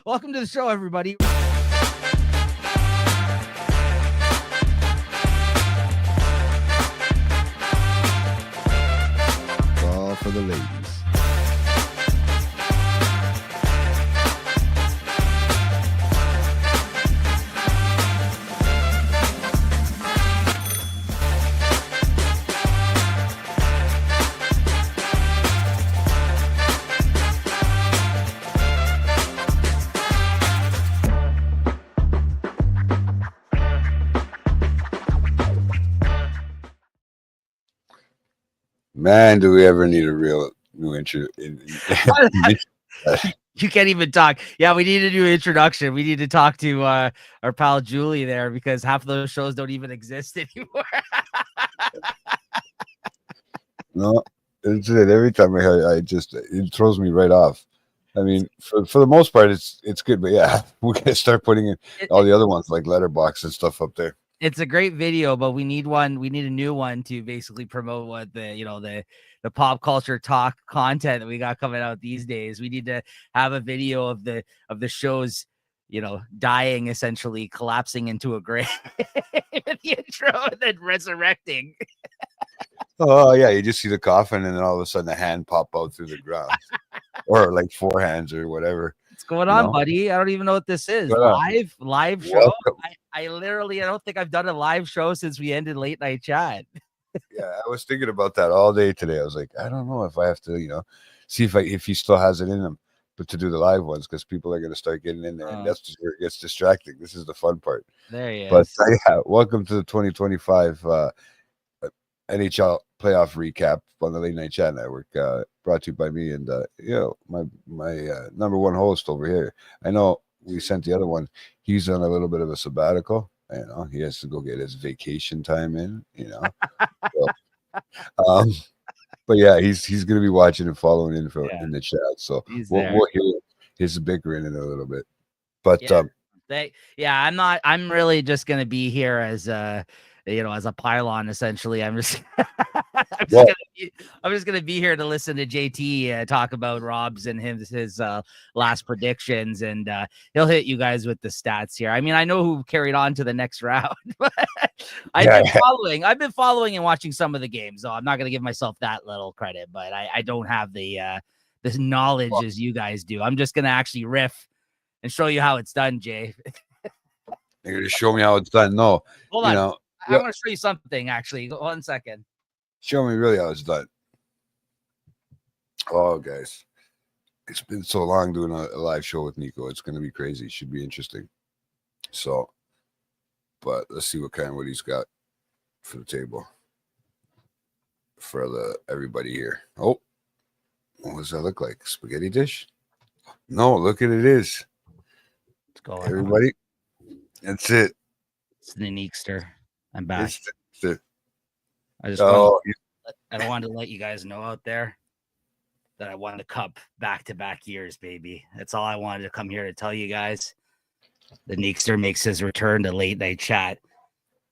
Welcome to the show, everybody. All for the ladies. Man, do we ever need a real new intro? You can't even talk. Yeah, we need a new introduction. We need to talk to our pal Julie there because half of those shows don't even exist anymore. No, it's it. Every time I just it throws me right off. I mean, for the most part, it's good, but yeah, we gotta start putting in all the other ones like Letterbox and stuff up there. It's a great video, but we need one. We need a new one to basically promote what the pop culture talk content that we got coming out these days. We need to have a video of the shows, dying, essentially collapsing into a grave with the intro and then resurrecting. Oh yeah, you just see the coffin and then all of a sudden a hand pop out through the ground, or like four hands or whatever. What's going on, buddy? I don't even know what this is. Live show. I don't think I've done a live show since we ended late night chat. Yeah, I was thinking about that all day today. I was like, I don't know if I have to, see if he still has it in him, but to do the live ones because people are going to start getting in there, and that's just where it gets distracting. This is the fun part. There he is. But yeah, welcome to the 2025 NHL playoff recap on the Late Night Chat Network, brought to you by me and my number one host over here. I know we sent the other one. He's on a little bit of a sabbatical. He has to go get his vacation time in. So, but yeah, he's gonna be watching and following in the chat. So we'll hear his bickering in a little bit. But I'm really just gonna be here as as a pylon, essentially. I'm just gonna be here to listen to JT talk about Rob's and his last predictions, and he'll hit you guys with the stats here. I mean, I know who carried on to the next round, but I've been following and watching some of the games, so I'm not gonna give myself that little credit, but I don't have the knowledge as you guys do. I'm just gonna actually riff and show you how it's done, Jay. You're gonna show me how it's done. No, hold on. I want to show you something, actually. 1 second. Show me really how it's done. Oh, guys. It's been so long doing a live show with Nico. It's going to be crazy. It should be interesting. So, but let's see what he's got for the table for everybody here. Oh, what does that look like? Spaghetti dish? No, look at it is. Let's go, everybody. That's it. It's the Neekster. I'm back. I wanted to let you guys know out there that I won the cup back-to-back years, baby. That's all I wanted to come here to tell you guys. The Neekster makes his return to late night chat.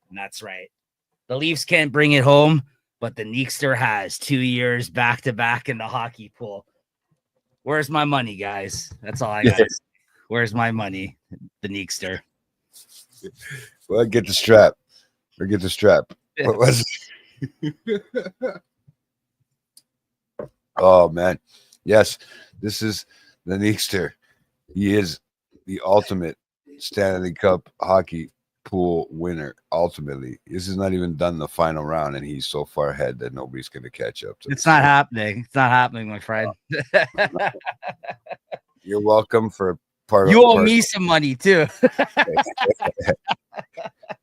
And that's right. The Leafs can't bring it home, but the Neekster has 2 years back-to-back in the hockey pool. Where's my money, guys? That's all I got. Where's my money? The Neekster. Well, get the strap. Or get the strap. What was it? Oh, man. Yes, this is the Neekster. He is the ultimate Stanley Cup hockey pool winner. Ultimately, this is not even done the final round, and he's so far ahead that nobody's going to catch up to. It's not happening. It's not happening, my friend. You're welcome for part. You owe me some money too.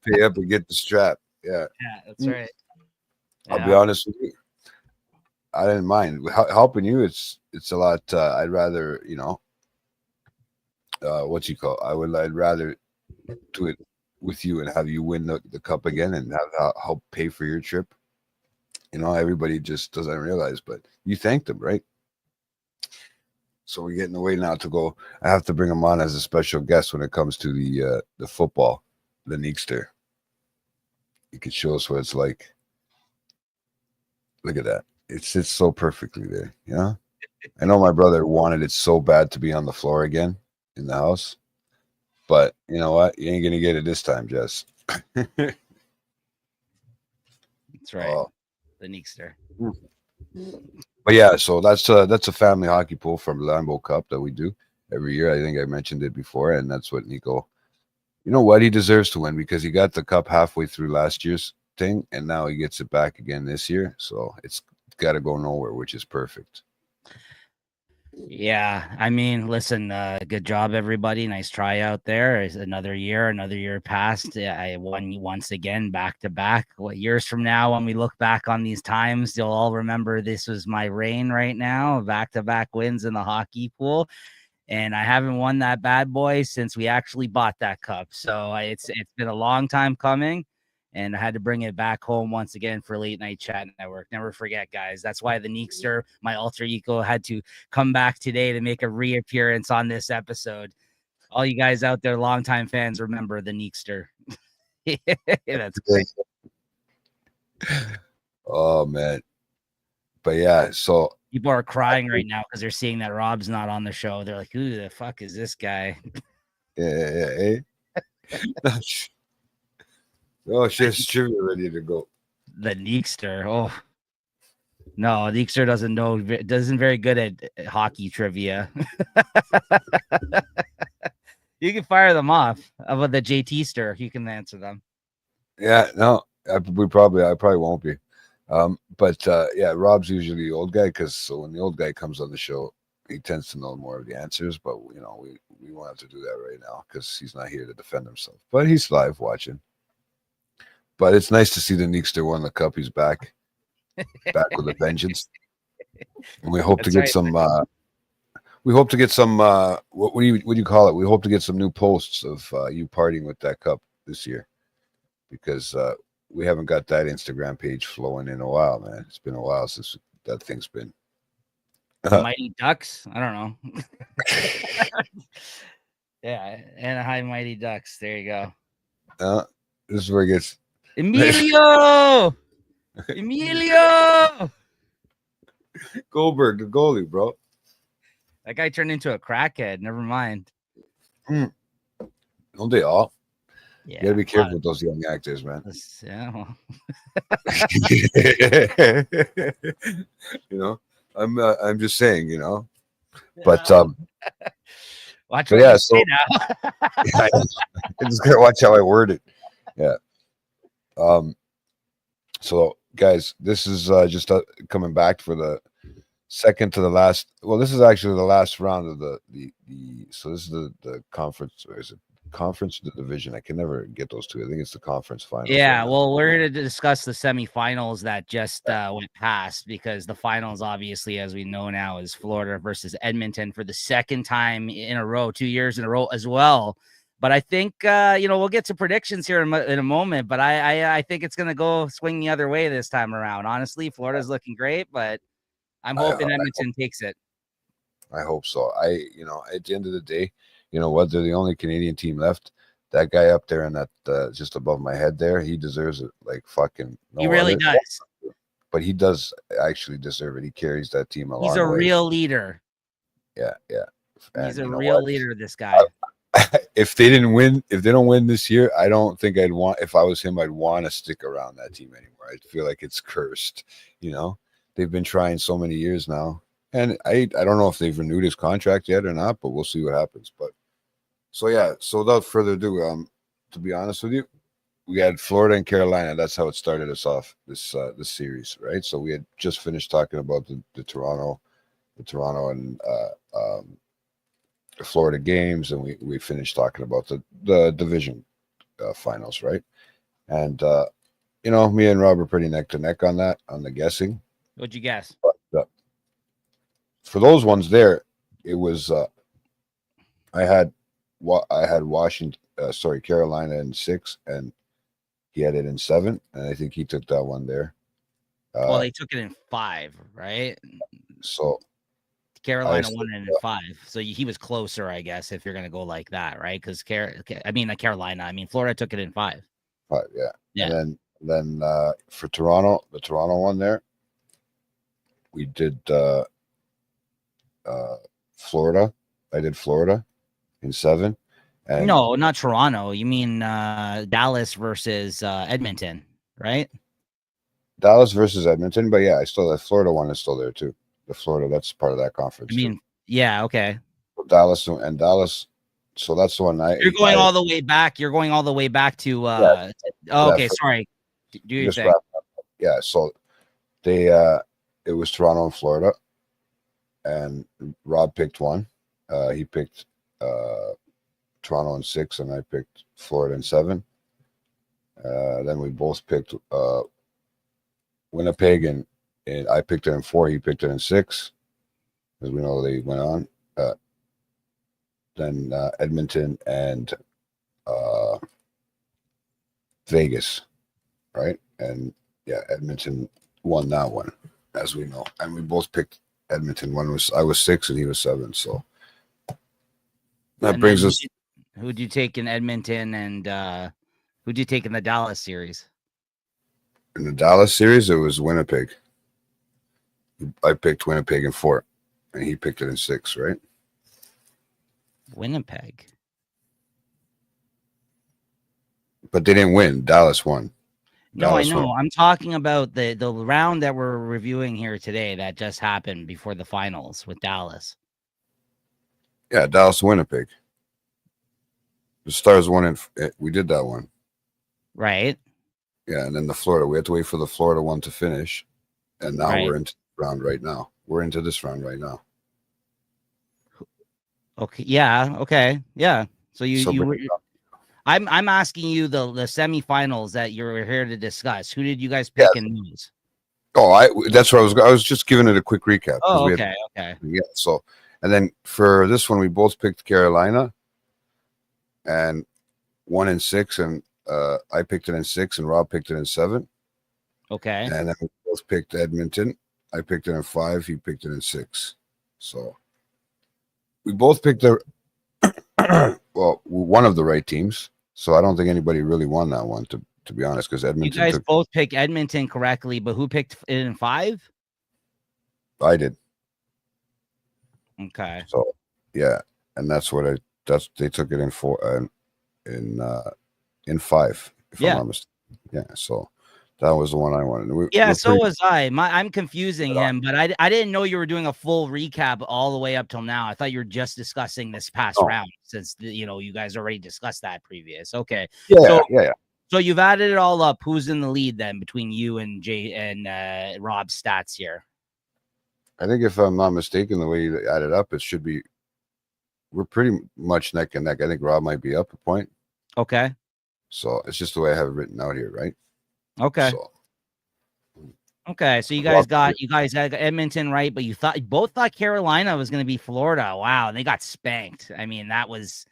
Pay up and get the strap. Yeah, that's right. I'll be honest with you. I didn't mind helping you. It's a lot. I'd rather, I'd rather do it with you and have you win the cup again and have help pay for your trip. Everybody just doesn't realize, but you thanked them, right? So we're getting away now to go. I have to bring him on as a special guest when it comes to the football, the Neekster. You could show us what it's like. Look at that. It sits so perfectly there. I know my brother wanted it so bad to be on the floor again. in the house. But you know what? You ain't gonna get it this time, Jess. That's right. Oh. The Neekster. But yeah, so that's a family hockey pool from the Lambeau Cup that we do every year. I think I mentioned it before, and that's what Nico. You know what? He deserves to win because he got the cup halfway through last year's thing, and now he gets it back again this year. So it's got to go nowhere, which is perfect. Yeah, I mean, listen, good job, everybody. Nice try out there. It's another year passed. I won once again, back to back. What years from now, when we look back on these times, you'll all remember this was my reign right now, back to back wins in the hockey pool. And I haven't won that bad boy since we actually bought that cup. So it's been a long time coming. And I had to bring it back home once again for Late Night Chat Network. Never forget, guys. That's why the Neekster, my alter ego, had to come back today to make a reappearance on this episode. All you guys out there, longtime fans, remember the Neekster. That's great. Oh, man. But yeah, so people are crying right now because they're seeing that Rob's not on the show. They're like, who the fuck is this guy? Yeah. Oh, she's trivia ready to go. The Neekster. Oh, no, Neekster doesn't very good at hockey trivia. You can fire them off. About the JT-ster, you can answer them. Yeah, no, I probably won't be. But yeah, Rob's usually the old guy because when the old guy comes on the show, he tends to know more of the answers. But you know, we won't have to do that right now because he's not here to defend himself. But he's live watching. But it's nice to see the Neekster won the cup. He's back with a vengeance, and we hope to get some. We hope to get some. What do you call it? We hope to get some new posts of you partying with that cup this year, because we haven't got that Instagram page flowing in a while, man. It's been a while since that thing's been. Mighty Ducks. I don't know. Yeah, Anaheim Mighty Ducks. There you go. This is where it gets. Emilio. Emilio. Goldberg, the goalie, bro. That guy turned into a crackhead. Never mind. Don't they all? Yeah. You gotta be careful with those young actors, man. Yeah. Well. You know, I'm just saying, you know. But watch what you say now. I just gotta watch how I word it. Yeah. So guys, this is just coming back for the second to the last. Well, this is actually the last round of the so this is the conference, or is it conference or the division? I can never get those two. I think it's the conference finals. Yeah, well, we're going to discuss the semifinals that just went past, because the finals, obviously, as we know now, is Florida versus Edmonton for the second time in a row, 2 years in a row as well. But I think, we'll get to predictions here in a moment, but I think it's going to go swing the other way this time around. Honestly, Florida's looking great, but I'm hoping Edmonton takes it. I hope so. At the end of the day, you know what? They're the only Canadian team left. That guy up there and that just above my head there, he deserves it like fucking. He really does. But he does actually deserve it. He carries that team a long way. He's a real leader. Yeah. He's a real leader, this guy. If they don't win this year, I don't think I'd want. If I was him, I'd want to stick around that team anymore. I feel like it's cursed. You know, they've been trying so many years now, and I don't know if they've renewed his contract yet or not, but we'll see what happens. But so yeah, so without further ado, to be honest with you, we had Florida and Carolina. That's how it started us off this series, right? So we had just finished talking about the Toronto and the Florida games, and we finished talking about the division finals, right? And me and Rob are pretty neck to neck on that, on the guessing. What'd you guess? But, for those ones there, it was I had Washington, Carolina in 6, and he had it in 7, and I think he took that one there. Well, they took it in 5, right? So Carolina won it in 5, so he was closer, I guess, if you're going to go like that, right? Because Florida took it in 5. 5, yeah. And then for Toronto, the Toronto one there, we did Florida. I did Florida, in 7. And no, not Toronto. You mean Dallas versus Edmonton, right? Dallas versus Edmonton, but yeah, I still the Florida one is still there too. The Florida, that's part of that conference. I mean, too. yeah, okay. Dallas and Dallas. So that's the one You're going all the way back. You're going all the way back to. Okay, sorry. Do your thing. Yeah, so they it was Toronto and Florida, and Rob picked one. He picked Toronto in 6, and I picked Florida in 7. Then we both picked Winnipeg, and I picked it in 4. He picked it in 6, because we know they went on. Then Edmonton and Vegas, right? And yeah, Edmonton won that one, as we know, and we both picked Edmonton. I was 6 and he was 7, so that brings us. Who'd you take in Edmonton, and who'd you take in the Dallas series? In the Dallas series, it was Winnipeg. I picked Winnipeg in 4, and he picked it in 6, right? Winnipeg. But they didn't win. Dallas won. No, Dallas I know. Won. I'm talking about the round that we're reviewing here today that just happened before the finals with Dallas. Yeah, Dallas, Winnipeg. The Stars won, and we did that one. Right. Yeah, and then the Florida. We had to wait for the Florida one to finish, and now we're into the round right now. We're into this round right now. Okay. Yeah. Okay. Yeah. So you were. I'm asking you the semifinals that you're here to discuss. Who did you guys pick in those? Oh, that's what I was just giving it a quick recap. Oh, okay. Okay. Yeah. So, and then for this one, we both picked Carolina, and 1 in 6, and I picked it in 6, and Rob picked it in 7. Okay. And then we both picked Edmonton. I picked it in 5. He picked it in 6. So we both picked one of the right teams. So I don't think anybody really won that one, to be honest, because Edmonton. You guys both picked Edmonton correctly, but who picked it in 5? I did. Okay. So yeah, and they took it in 4 in 5. If I'm not mistaken. Yeah. So that was the one I wanted. So was I. I'm confusing him, but I didn't know you were doing a full recap all the way up till now. I thought you were just discussing this past round, since you guys already discussed that previous. Okay. Yeah. So you've added it all up. Who's in the lead then between you and Jay and Rob's stats here? I think if I'm not mistaken, the way you add it up, it should be. We're pretty much neck and neck. I think Rob might be up a point. Okay. So it's just the way I have it written out here, right? Okay. So you guys got Edmonton right, but you both thought Carolina was going to be Florida. Wow, and they got spanked. I mean, that was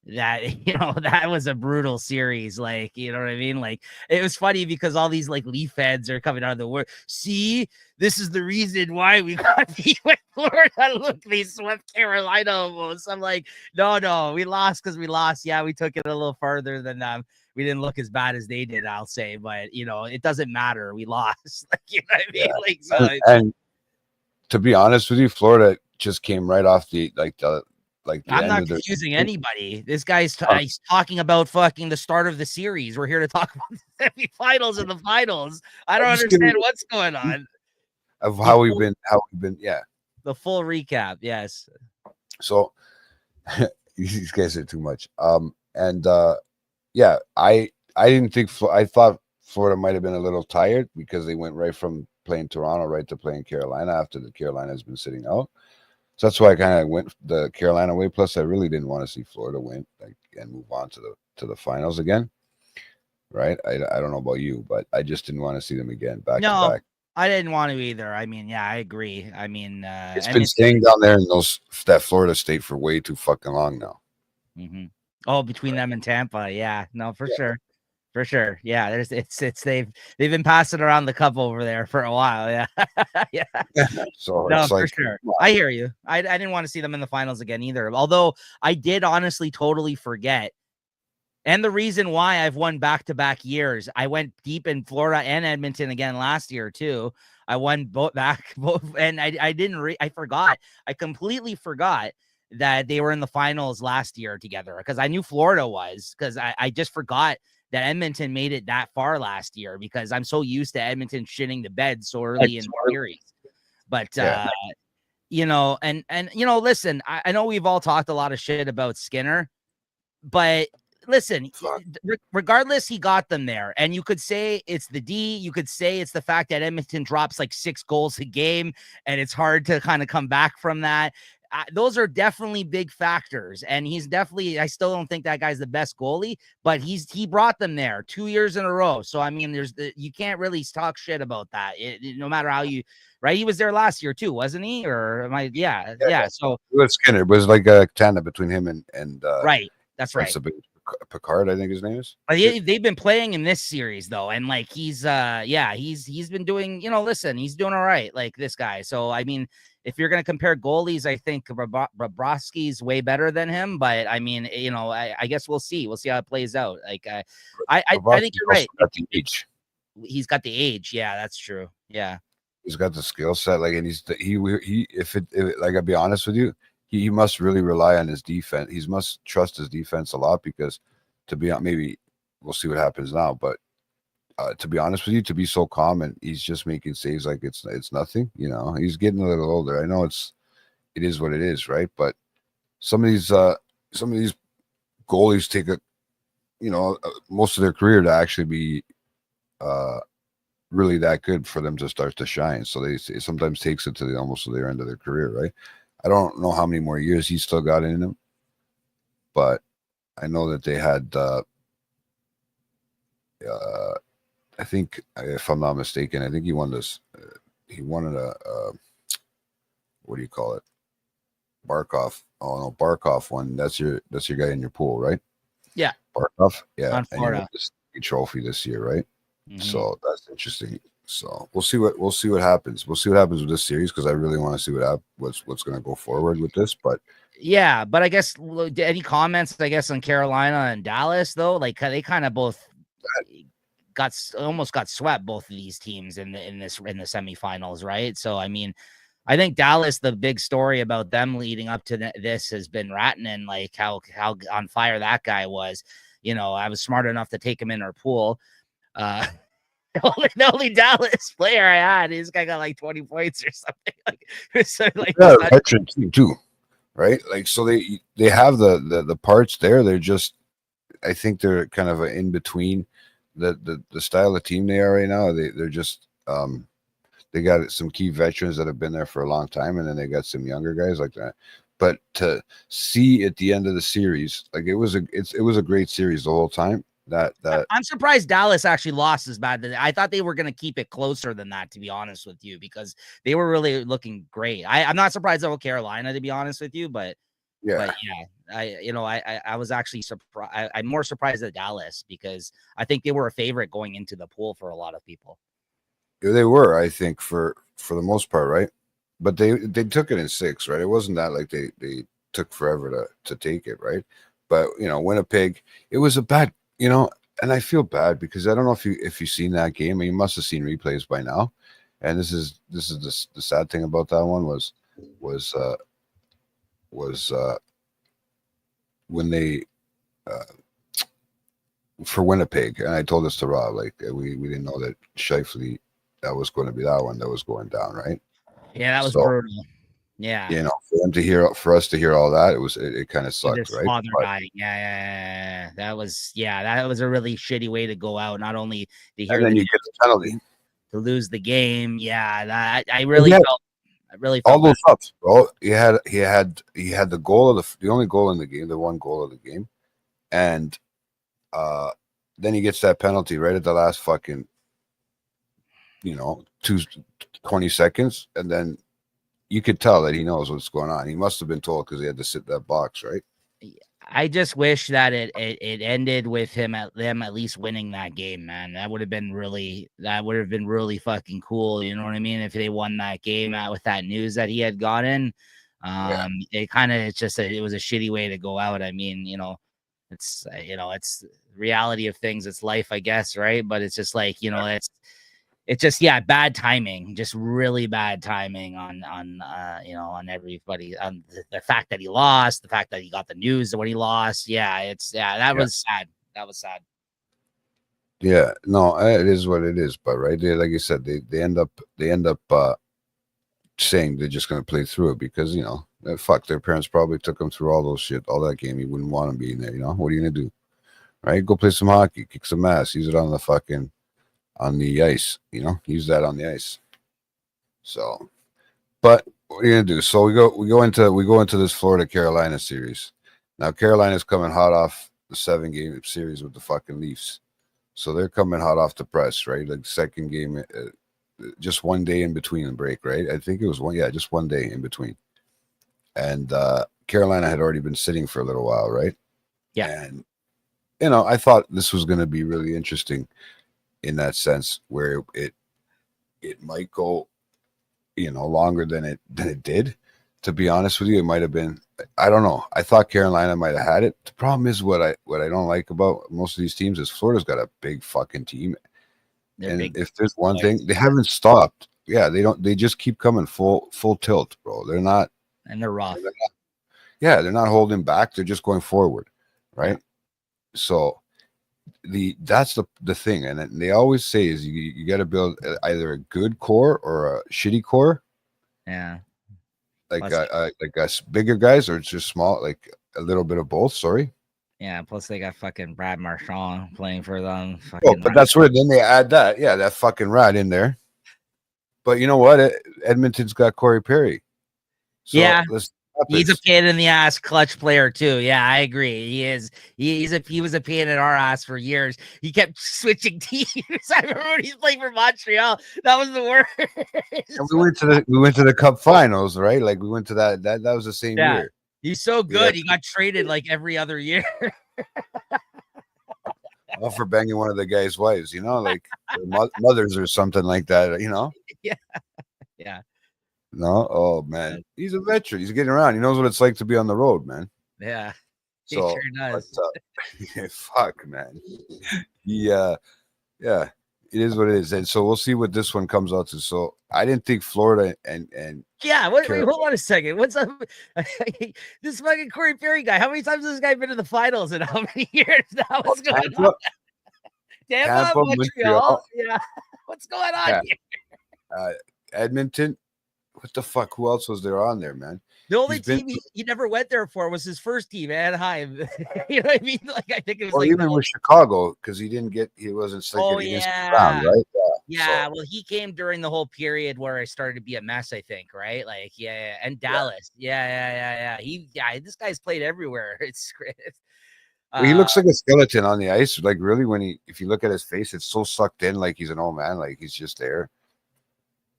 a brutal series. Like, you know what I mean? Like, it was funny because all these like Leaf heads are coming out of the wood. See, this is the reason why we got beat with Florida. Look, they swept Carolina almost. I'm like, no, we lost because we lost. Yeah, we took it a little further than them. We didn't look as bad as they did, I'll say, but it doesn't matter. We lost. Like, you know what I mean? Yeah. Like, so and to be honest with you, Florida just came right off the I'm not confusing anybody. This guy's he's talking about fucking the start of the series. We're here to talk about the semifinals and the finals. I don't understand what's going on. Of how we've been, yeah. The full recap, yes. So these guys are too much. Yeah, I didn't think I thought Florida might have been a little tired because they went right from playing Toronto right to playing Carolina after the Carolina has been sitting out. So that's why I kind of went the Carolina way. Plus, I really didn't want to see Florida win and move on to the finals again. Right? I don't know about you, but I just didn't want to see them again back to back. I didn't want to either. I mean, yeah, I agree. I mean, it's been staying down there in that Florida state for way too fucking long now. Mm-hmm. Oh, between them and Tampa, yeah, no, for sure, yeah. They've been passing around the cup over there for a while, yeah, yeah. So no, for sure, I hear you. I didn't want to see them in the finals again either. Although I did honestly totally forget. And the reason why I've won back-to-back years, I went deep in Florida and Edmonton again last year too. I won both, and I didn't. I forgot. I completely forgot that they were in the finals last year together, because I knew Florida was, because I just forgot that Edmonton made it that far last year, because I'm so used to Edmonton shitting the bed so early in the series. But you know, and you know, listen, I know we've all talked a lot of shit about Skinner, but listen, regardless, he got them there. And you could say it's the D. You could say it's the fact that Edmonton drops like 6 goals a game, and it's hard to kind of come back from that. Those are definitely big factors. And he's definitely, I still don't think that guy's the best goalie, but he brought them there 2 years in a row. So, I mean, you can't really talk shit about that. No matter how you, right? He was there last year too, wasn't he? Or am I? Yeah. So it was Skinner. It was like a tandem between him and right. That's right. Picard, I think his name is. But they've been playing in this series though, and like he's been doing, you know, listen, he's doing all right, like this guy. So I mean, if you're gonna compare goalies, I think Bobrovsky's way better than him. But I mean, you know, I guess we'll see. We'll see how it plays out. Like I think you're right. Got the age. He's got the age. Yeah, that's true. Yeah, he's got the skill set. Like, and if like, I'll be honest with you, he must really rely on his defense. He must trust his defense a lot, because to be honest, maybe we'll see what happens now, but to be honest with you, to be so calm and he's just making saves like it's nothing, you know. He's getting a little older. I know it is what it is, right? But some of these goalies take most of their career to actually be really that good for them to start to shine. So it sometimes takes it to almost to their end of their career, right? I don't know how many more years he's still got in him, but I know that they had I think, if I'm not mistaken, I think he won this. He won it what do you call it? Barkov. Oh no, Barkov won. That's your guy in your pool, right? Yeah. Barkov. Yeah. On Florida. And he won this trophy this year, right? Mm-hmm. So that's interesting. So we'll see what happens. We'll see what happens with this series, because I really want to see what's going to go forward with this. But yeah, but I guess any comments, on Carolina and Dallas though? Like they kind of both almost got swept, both of these teams in the semifinals, right? So I mean, I think Dallas, the big story about them leading up to this has been Ratinen, like how on fire that guy was. You know, I was smart enough to take him in our pool. The only Dallas player I had, this guy got like 20 points or something. Veteran team too, right? Like, so they have the parts there. They're just, I think they're kind of in between the style of team they are right now. They're just they got some key veterans that have been there for a long time, and then they got some younger guys like that. But to see at the end of the series, like it was a great series the whole time. That I'm surprised Dallas actually lost as bad. I thought they were going to keep it closer than that, to be honest with you, because they were really looking great. I'm not surprised about Carolina, to be honest with you, but yeah, I was actually surprised. I'm more surprised at Dallas, because I think they were a favorite going into the pool for a lot of people. They were, I think, for the most part, right? But they took it in 6, right? It wasn't that like they took forever to take it, right? But Winnipeg, it was a bad, and I feel bad, because I don't know if you've seen that game. I mean, you must have seen replays by now. And this is the sad thing about that one was when they for Winnipeg, and I told this to Rob, like we didn't know that Scheifele, that was going to be that one that was going down, right? Yeah, that was brutal. Yeah, for us to hear all that, it kind of sucked, right? Father dying. Yeah, that was a really shitty way to go out. Not only to hear, and then you get the penalty to lose the game. Yeah, I really felt. I really felt all those ups, bro. He had the goal of the only goal in the game, the one goal of the game, and then he gets that penalty right at the last fucking 20 seconds, and then you could tell that he knows what's going on. He must have been told, because he had to sit that box, right? I just wish that it ended with them at least winning that game, man. That would have been really fucking cool. You know what I mean? If they won that game out with that news that he had gotten, it was a shitty way to go out. I mean, it's reality of things. It's life, I guess, right? But it's just like, it's just, yeah, bad timing, just really bad timing on on everybody, on the fact that he lost, the fact that he got the news when he lost. Yeah, that was sad. That was sad. Yeah, no, it is what it is. But right there, like you said, they end up saying they're just going to play through it because fuck, their parents probably took them through all those shit, all that game. You wouldn't want them being there. What are you going to do? Right? Go play some hockey, kick some ass, use it on the ice. Use that on the ice. So, but what are you gonna do? So we go into this Florida Carolina series. Now Carolina's coming hot off the 7-game series with the fucking Leafs, so they're coming hot off the press, right? Like second game, just one day in between the break, right? I think it was just one day in between, and Carolina had already been sitting for a little while, right? Yeah, and I thought this was going to be really interesting in that sense, where it might go longer than it did. To be honest with you, it might have been, I don't know. I thought Carolina might have had it. The problem is what I don't like about most of these teams is Florida's got a big fucking team. And if there's one thing, they haven't stopped. Yeah, they just keep coming full tilt, bro. They're not, and they're rough. They're not holding back. They're just going forward, right? Yeah. So that's the thing, and they always say is you got to build either a good core or a shitty core. Yeah, like us bigger guys, or it's just small, like a little bit of both. Sorry. Yeah, plus they got fucking Brad Marchand playing for them. But that's where then they add that, that fucking rat in there. But you know what? Edmonton's got Corey Perry. So yeah. He's a pain in the ass clutch player too. Yeah, I agree. He is. He was a pain in our ass for years. He kept switching teams. I remember when he played for Montreal. That was the worst. And we went to the Cup Finals, right? Like we went to that was the same year. He's so good. He got traded like every other year. All for banging one of the guys' wives, like mothers or something like that, Yeah. Yeah. No, oh man, he's a veteran. He's getting around. He knows what it's like to be on the road, man. Yeah, he sure does. But, fuck, man. Yeah, it is what it is, and so we'll see what this one comes out to. So I didn't think Florida and yeah. Wait, hold on a second. What's up? This fucking Corey Perry guy. How many times has this guy been in the finals in how many years now? What's going on? Tampa, Montreal. Yeah, what's going on here? Edmonton. What the fuck? Who else was there on there, man? The only team he never went there for was his first team, Anaheim. You know what I mean? Like I think it was even with Chicago, because he wasn't sticking around, right? Yeah. So. Well, he came during the whole period where I started to be a mess, I think, right? Like, and Dallas. Yeah. This guy's played everywhere. It's great. Well, he looks like a skeleton on the ice. Like really, if you look at his face, it's so sucked in, like he's an old man, like he's just there.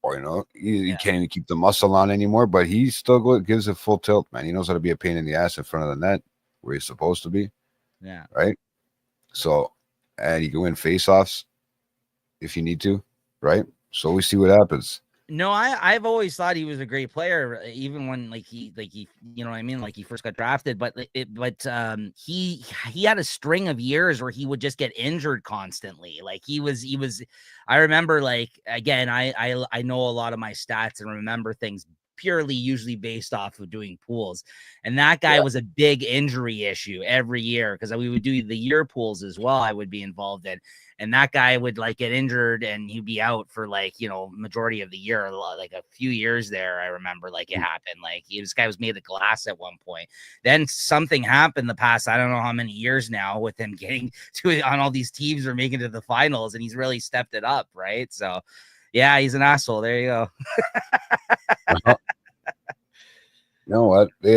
Or he can't even keep the muscle on anymore, but he still gives it full tilt, man. He knows how to be a pain in the ass in front of the net where he's supposed to be. Yeah. Right. So, and you can win face-offs if you need to, right? So we see what happens. No, I've always thought he was a great player, even when he you know what I mean, like he first got drafted. But he had a string of years where he would just get injured constantly. Like he was. I remember, like, again, I know a lot of my stats and remember things purely usually based off of doing pools, and that guy was a big injury issue every year because we would do the year pools as well. I would be involved in, and that guy would like get injured and he'd be out for like majority of the year, like a few years there. I remember like it happened, like this guy was made of glass at one point. Then something happened the past I don't know how many years now with him getting to on all these teams or making it to the finals, and he's really stepped it up, right? So yeah, he's an asshole. There you go. You know what? They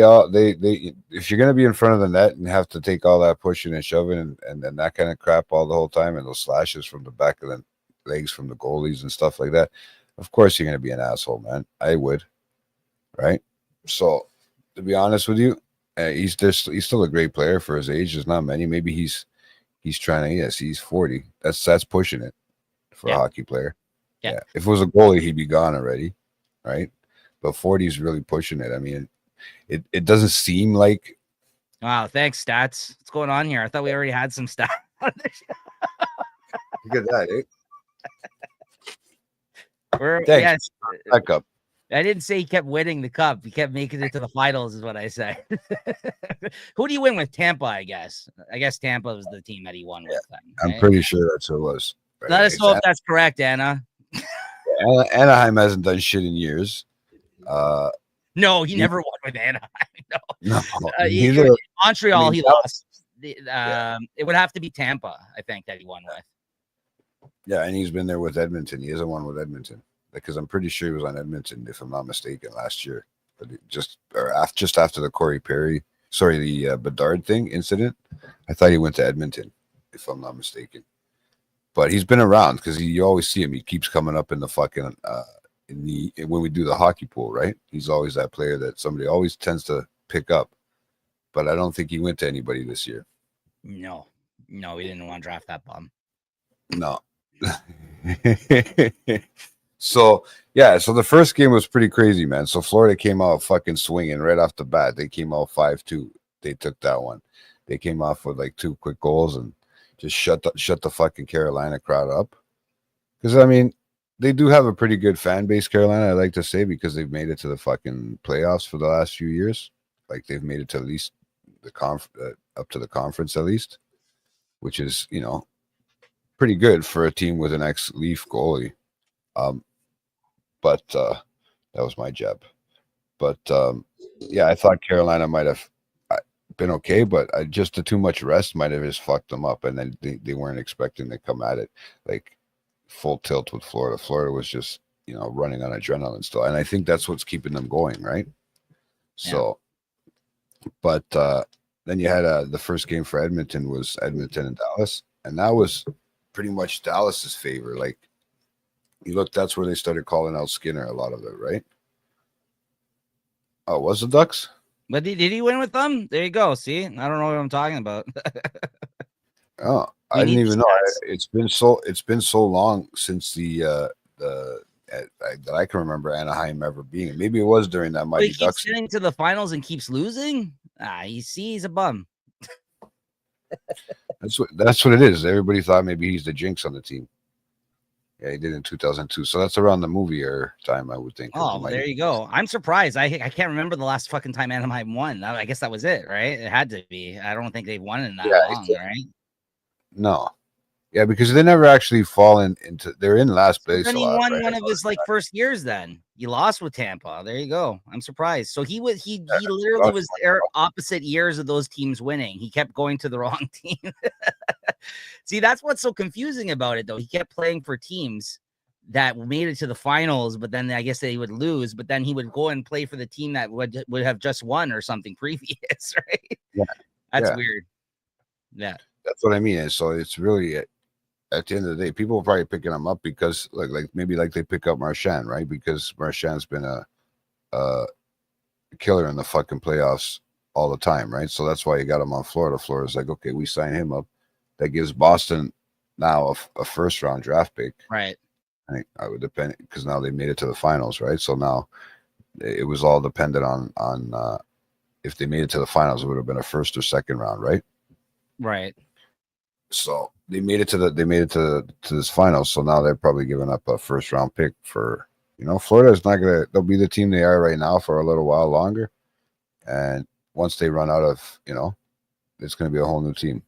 if you're gonna be in front of the net and have to take all that pushing and shoving and that kind of crap all the whole time and those slashes from the back of the legs from the goalies and stuff like that, of course you're gonna be an asshole, man. I would, right? So to be honest with you, he's still a great player for his age. There's not many. Maybe he's trying to. Yes, he's 40. That's pushing it for a hockey player. Yeah. If it was a goalie, he'd be gone already, right? But 40 is really pushing it. I mean, it doesn't seem like. Wow, thanks, stats. What's going on here? I thought we already had some stats on this show. Look at that, eh? Thanks. Back up. I didn't say he kept winning the cup. He kept making it to the finals, is what I said. Who do you win with? Tampa, I guess. I guess Tampa was the team that he won with. Then, right? I'm pretty sure that's who it was. Right? Let us know if that's correct, Anna. Anaheim hasn't done shit in years. No, he never won with Anaheim. No. Montreal, he lost. It would have to be Tampa, I think, that he won with. Yeah, and he's been there with Edmonton. He hasn't won with Edmonton because I'm pretty sure he was on Edmonton, if I'm not mistaken, last year. But just after the Bedard incident, I thought he went to Edmonton, if I'm not mistaken. But he's been around because you always see him. He keeps coming up in the fucking when we do the hockey pool, right? He's always that player that somebody always tends to pick up. But I don't think he went to anybody this year. No, we didn't want to draft that bum. No. So the first game was pretty crazy, man. So Florida came out fucking swinging right off the bat. They came out 5-2. They took that one. They came off with like 2 quick goals and just shut the fucking Carolina crowd up. Because I mean, they do have a pretty good fan base, Carolina, I like to say, because they've made it to the fucking playoffs for the last few years. Like they've made it to at least up to the conference at least, which is, pretty good for a team with an ex-Leaf goalie. But that was my jab. But I thought Carolina might have been okay, but just the too much rest might have just fucked them up, and then they weren't expecting to come at it like full tilt with Florida. Florida was just running on adrenaline still, and I think that's what's keeping them going, right? Yeah. So, but then you had the first game for Edmonton was Edmonton and Dallas, and that was pretty much Dallas's favor. Like you look, that's where they started calling out Skinner a lot of it, right? Oh, was the Ducks? But did he win with them? There you go. See, I don't know what I'm talking about. Oh, I didn't even know. It's been so long since that I can remember Anaheim ever being. Maybe it was during that Mighty Ducks. He keeps getting to the finals and keeps losing. He's a bum. That's what it is. Everybody thought maybe he's the jinx on the team. Yeah, he did in 2002. So that's around the movie era time, I would think. Oh, well, there you go. I'm surprised. I can't remember the last fucking time Anaheim won. I guess that was it, right? It had to be. I don't think they've won in that long, right? No. Yeah, because they never actually fallen into. They're in last place. Then he won one of his first years. Then he lost with Tampa. There you go. I'm surprised. So he literally was there opposite years of those teams winning. He kept going to the wrong team. See, that's what's so confusing about it, though. He kept playing for teams that made it to the finals, but then I guess they would lose. But then he would go and play for the team that would have just won or something previous, right? Yeah, that's weird. Yeah, that's what I mean. And so it's really at the end of the day, people are probably picking him up because maybe they pick up Marchand, right? Because Marchand's been a killer in the fucking playoffs all the time, right? So that's why you got him on Florida. Florida's like, okay, we sign him up. That gives Boston now a first round draft pick. Right. I would depend because now they made it to the finals, right? So now it was all dependent on if they made it to the finals, it would have been a first or second round, right? Right. So they made it to this finals. So now they're probably giving up a first round pick for Florida is not they'll be the team they are right now for a little while longer. And once they run out of, it's going to be a whole new team.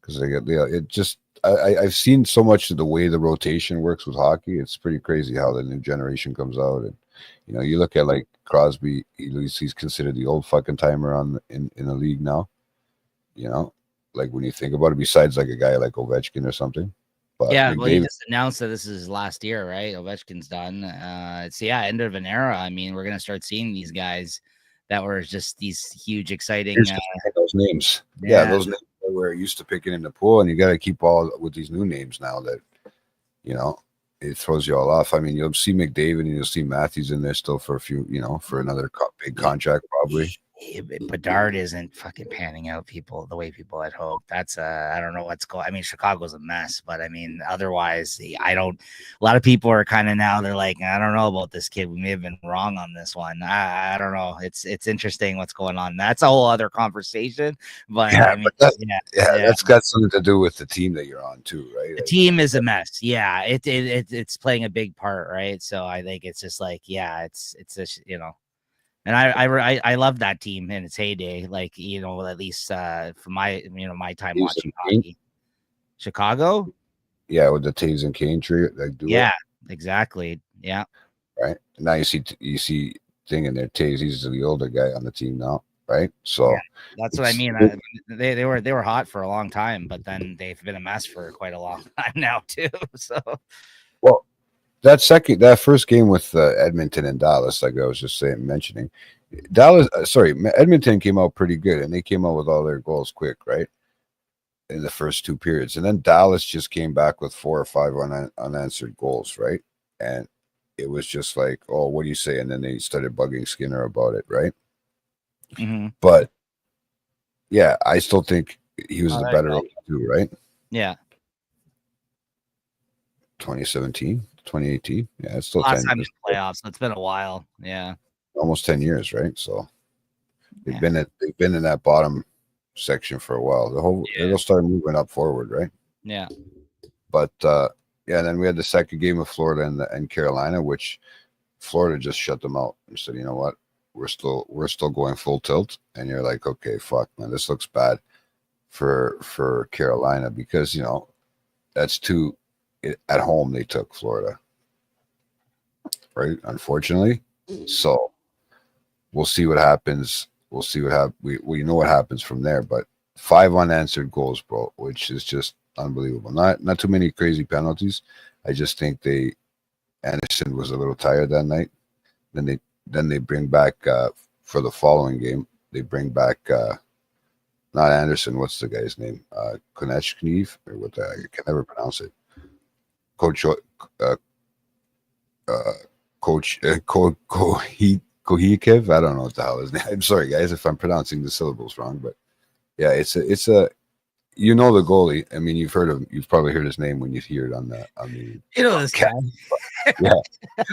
Because I've seen so much of the way the rotation works with hockey. It's pretty crazy how the new generation comes out, and you look at like Crosby. He's considered the old fucking timer in the league now. Like when you think about it, besides like a guy like Ovechkin or something. But yeah, well, he just announced that this is his last year, right? Ovechkin's done. It's end of an era. I mean, we're gonna start seeing these guys that were just these huge, exciting those names. Yeah, those names. We're used to picking in the pool, and you got to keep all with these new names now that it throws you all off. I mean, you'll see McDavid and you'll see Matthews in there still for a few, for another big contract probably. Bedard isn't fucking panning out the way people had hoped. That's I don't know what's going. I mean, Chicago's a mess, but I mean, otherwise, I don't. A lot of people are kind of now. They're like, I don't know about this kid. We may have been wrong on this one. I don't know. It's interesting what's going on. That's a whole other conversation. But yeah, I mean, that's got something to do with the team that you're on too, right? The team is a mess. Yeah, it's playing a big part, right? So I think it's just like, yeah, it's just, and I love that team in its heyday. Like, at least for my my time watching hockey. Chicago. Yeah, with the Taves and Kane tree, like yeah, exactly. Yeah. Right now you see thing in there. Taves, he's the older guy on the team now, right? So yeah, that's what I mean. They were hot for a long time, but then they've been a mess for quite a long time now too. So well, that first game with Edmonton and Dallas, like I was just mentioning, Edmonton came out pretty good, and they came out with all their goals quick, right? In the first two periods, and then Dallas just came back with 4 or 5 unanswered goals, right? And it was just like, oh, what do you say? And then they started bugging Skinner about it, right? Mm-hmm. But yeah, I still think he was the better of the two, right? Yeah. 2017, 2018. Yeah, it's still last time in the playoffs. So it's been a while. Yeah. Almost 10 years, right? So they've been in that bottom section for a while. It'll start moving up forward, right? Yeah. But yeah, and then we had the second game of Florida and Carolina, which Florida just shut them out and said, you know what, we're still going full tilt. And you're like, okay, fuck, man, this looks bad for Carolina, because that's at home they took Florida, right? Unfortunately. So we'll see what happens. We'll see what happens. We know what happens from there, but 5 unanswered goals, bro, which is just unbelievable. Not too many crazy penalties. I just think Anderson was a little tired that night. Then they bring back for the following game. They bring back not Anderson. What's the guy's name? Konechny, or what? I can never pronounce it. Coach Kohikev. I don't know what the hell his name. I'm sorry, guys, if I'm pronouncing the syllables wrong, but yeah, it's a the goalie. I mean, you've probably heard his name when you hear it on the this guy. Yeah,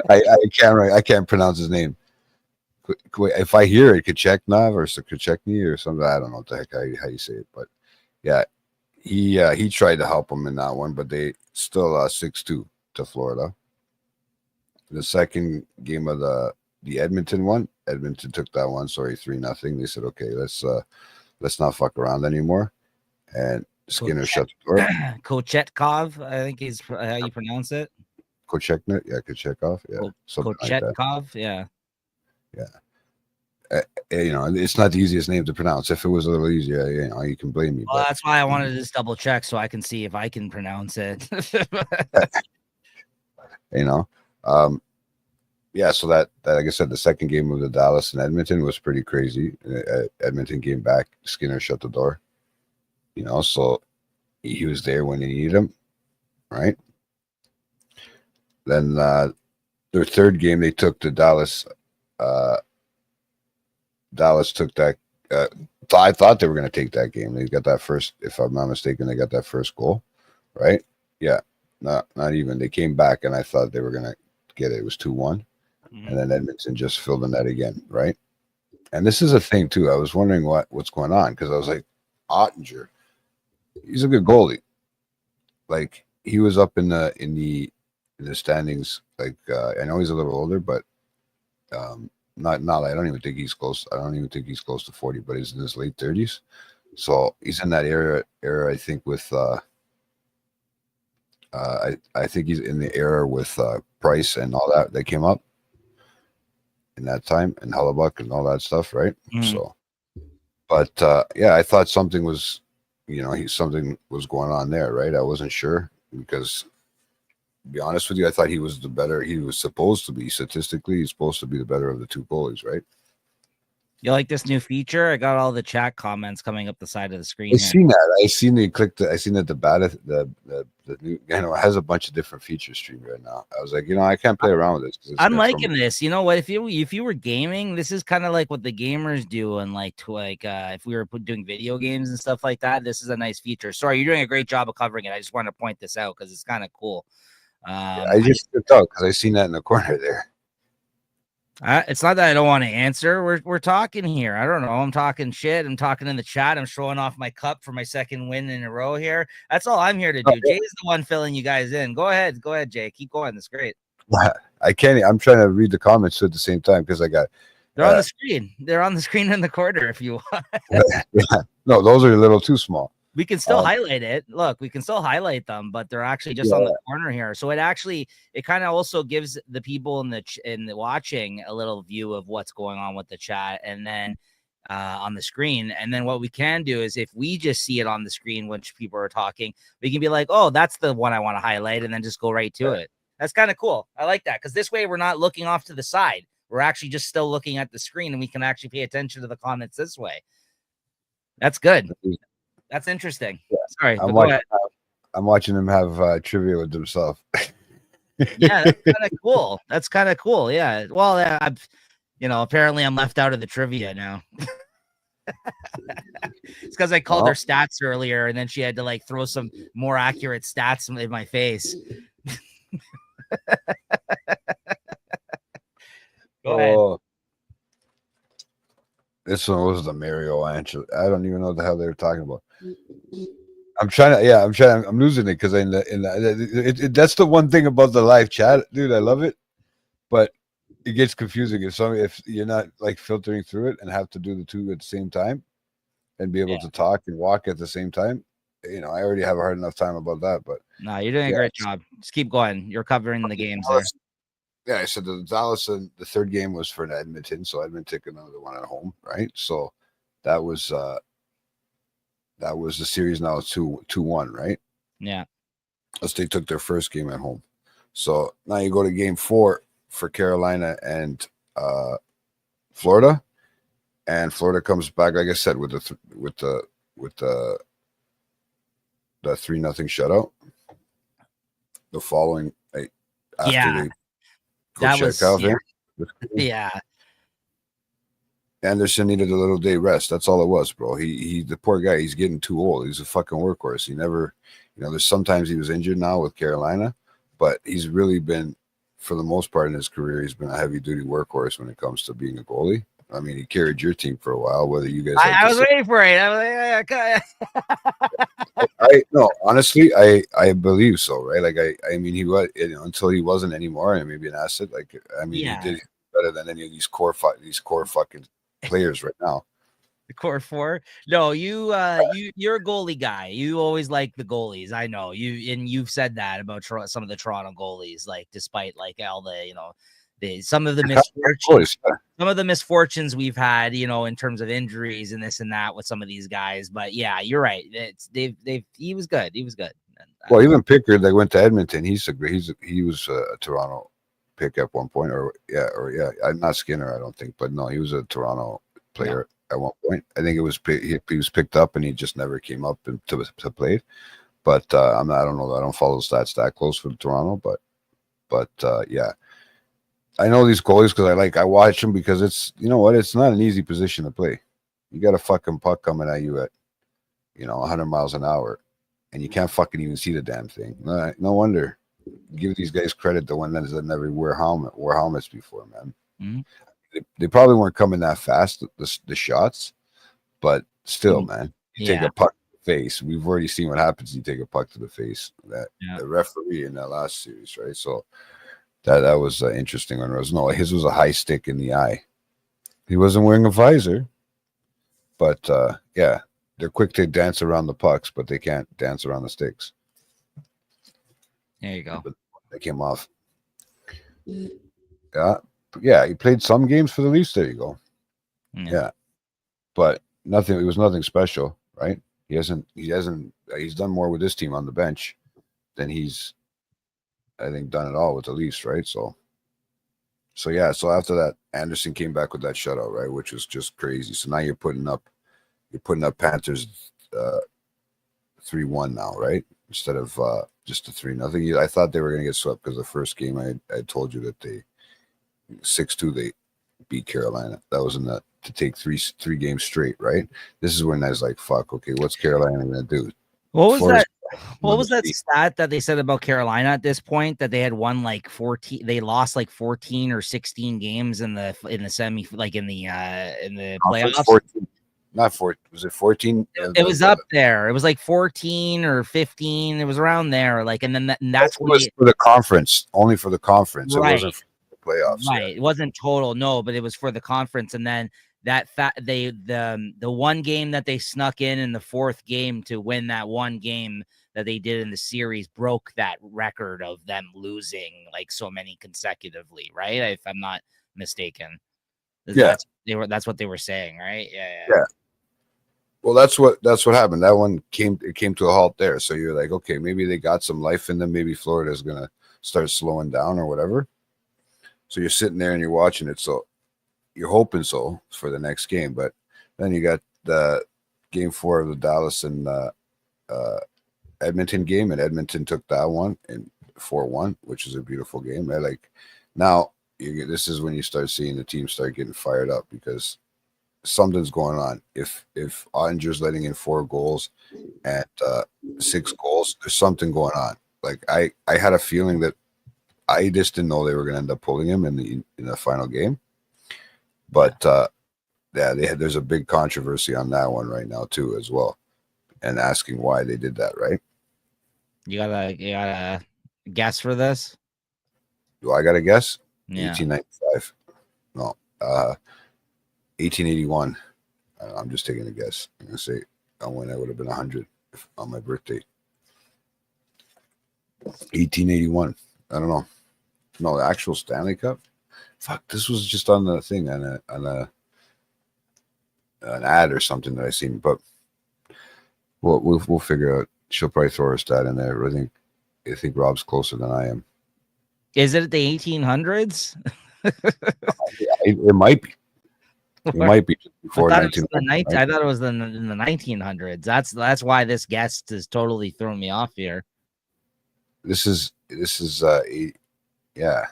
I can't pronounce his name. If I hear it, Kacheknov or Kachekny or something, I don't know what the heck how you say it, but yeah, he tried to help him in that one, but they still 6-2 to Florida. The second game of the Edmonton one, Edmonton took that one, 3-0. They said, okay, let's not fuck around anymore. And Skinner shut the door. Kochetkov, I think is how you pronounce it. Kochekov, yeah. Kochetkov, yeah. Yeah. It's not the easiest name to pronounce. If it was a little easier, you can blame me. Well, that's why I wanted to just double check so I can see if I can pronounce it. Yeah, so that like I said, the second game of the Dallas and Edmonton was pretty crazy. Edmonton came back, Skinner shut the door. So he was there when they needed him, right? Then their third game, they took to Dallas. Dallas took that. I thought they were going to take that game. They got that first, if I'm not mistaken, they got that first goal, right? Yeah, not even. They came back, and I thought they were going to get it. It was 2-1. And then Edmonton just filled the net again, right? And this is a thing too. I was wondering what's going on, because I was like, Ottinger, he's a good goalie. Like, he was up in the standings. Like, I know he's a little older, but not I don't even think he's close. I don't even think he's close to 40, but he's in his late 30s. So he's in that era. I think with I think he's in the era with Price and all that came up in that time, and Hellebuck and all that stuff, right? So, but yeah, I thought something was, something was going on there, right? I wasn't sure, because, to be honest with you, I thought he was the better. He was supposed to be, statistically, he's supposed to be the better of the two goalies, right? You like this new feature? I got all the chat comments coming up the side of the screen. I seen that. I seen you clicked. I seen that the new. It has a bunch of different features streamed right now. I was like, I can't play around with this. I'm liking this. You know what? If you were gaming, this is kind of like what the gamers do, and if we were doing video games and stuff like that, this is a nice feature. Sorry, you're doing a great job of covering it. I just want to point this out because it's kind of cool. I just stepped out because I seen that in the corner there. It's not that I don't want to answer. We're talking here. I don't know. I'm talking shit. I'm talking in the chat. I'm showing off my cup for my second win in a row here. That's all I'm here to do. Oh, yeah. Jay's the one filling you guys in. Go ahead, Jay. Keep going. That's great. I can't. I'm trying to read the comments at the same time because I got. They're on the screen. They're on the screen in the corner if you want. Yeah. No, those are a little too small. We can still highlight it. Look, we can still highlight them, but they're actually just on the corner here. So it kind of also gives the people in the watching a little view of what's going on with the chat, and then on the screen. And then what we can do is if we just see it on the screen, which people are talking, we can be like, oh, that's the one I want to highlight, and then just go right to it. That's kind of cool. I like that because this way we're not looking off to the side. We're actually just still looking at the screen, and we can actually pay attention to the comments this way. That's good. That's interesting. Yeah. Sorry. I'm watching them have trivia with themselves. Yeah, that's kind of cool. That's kind of cool. Yeah. Well, apparently I'm left out of the trivia now. It's because I called her stats earlier, and then she had to throw some more accurate stats in my face. Go ahead. This one was the Mario answer. I don't even know what the hell they were talking about. I'm losing it because that's the one thing about the live chat, dude. I love it, but it gets confusing if you're not filtering through it and have to do the two at the same time and be able to talk and walk at the same time. I already have a hard enough time about that, but no, you're doing a great job. Just keep going. You're covering the games there. Yeah, I said the Dallas and the third game was for Edmonton, so Edmonton took another one at home, right? So that was the series. Now it's 2-1, right? Yeah. They took their first game at home. So now you go to game 4 for Carolina and Florida, and Florida comes back, like I said, with the 3-0 shutout. The following after they. That was yeah. Anderson needed a little day rest. That's all it was, bro. He the poor guy. He's getting too old. He's a fucking workhorse. He never, there's sometimes he was injured now with Carolina, but he's really been, for the most part in his career, he's been a heavy duty workhorse when it comes to being a goalie. I mean, he carried your team for a while. Whether you guys, I was waiting for it. I was no, honestly, I believe so, right? I mean, he was until he wasn't anymore, and maybe an asset. He did better than any of these core fucking players right now. The core 4. No, you're a goalie guy. You always like the goalies. I know you've said that about some of the Toronto goalies. Despite all the some of the misfortunes. Some of the misfortunes we've had, in terms of injuries and this and that with some of these guys. But yeah, you're right. He was good. He was good. Well, even Pickard, they went to Edmonton. He was a Toronto pick at one point, not Skinner, I don't think, but no, he was a Toronto player at one point. I think it was he was picked up and he just never came up to play. But I don't know. I don't follow the stats that close for Toronto, but yeah. I know these goalies because I watch them because it's it's not an easy position to play. You got a fucking puck coming at you at 100 miles an hour, and you can't fucking even see the damn thing. No wonder. Give these guys credit, the one that never wore helmets before, man. Mm-hmm. They probably weren't coming that fast, the shots, but still, man, you take a puck to the face. We've already seen what happens. You take a puck to the face. The referee in that last series, right? So. That was interesting on Rose. No, his was a high stick in the eye. He wasn't wearing a visor, but yeah, they're quick to dance around the pucks, but they can't dance around the sticks. There you go. But they came off. Yeah, he played some games for the Leafs. There you go. Yeah, but nothing. It was nothing special, right? He's done more with this team on the bench than he's, I think, done it all with the Leafs, right? So So yeah, so after that, Anderson came back with that shutout, right, which was just crazy. So now you're putting up Panthers 3-1 now, right? Instead of just a 3-0. I thought they were gonna get swept because the first game I told you that they 6-2 they beat Carolina. That was in the to take three games straight, right? This is when I was like, fuck, okay, what's Carolina gonna do? What was that? What was that stat that they said about Carolina at this point, that they had won like 14, they lost like 14 or 16 games in the semi, like in the playoffs? 14. Not 14. Was it 14? It was up there. It was like 14 or 15. It was around there. Like, and then that's when it was for the conference, only for the conference. Right. It wasn't for the playoffs. Right. Yeah. It wasn't total, no, but it was for the conference. And then that the one game that they snuck in the fourth game to win that one game that they did in the series broke that record of them losing like so many consecutively, right? If I'm not mistaken. Yeah. That's what they were saying, right? Yeah. Well, that's what happened. That one came to a halt there. So you're like, okay, maybe they got some life in them. Maybe Florida's gonna start slowing down or whatever. So you're sitting there and you're watching it. So you're hoping so for the next game. But then you got the game 4 of the Dallas and Edmonton game, and Edmonton took that one in 4-1, which is a beautiful game. Now this is when you start seeing the team start getting fired up because something's going on. If Ottinger's letting in 4 goals and 6 goals, there's something going on. Like I had a feeling that I just didn't know they were going to end up pulling him in the final game. But there's a big controversy on that one right now too as well, and asking why they did that. Right? You got a guess for this? Do I got a guess? Yeah. 1895. No. 1881. I'm just taking a guess. I'm gonna say when I would have been 100 on my birthday. 1881. I don't know. No, the actual Stanley Cup. Fuck, this was just on the thing on an ad or something that I seen. But we'll figure out. She'll probably throw her stat in there. I think Rob's closer than I am. Is it the 1800s? It might be. It might be before I thought it was in the 1900s. That's why this guest is totally throwing me off here. This is yeah.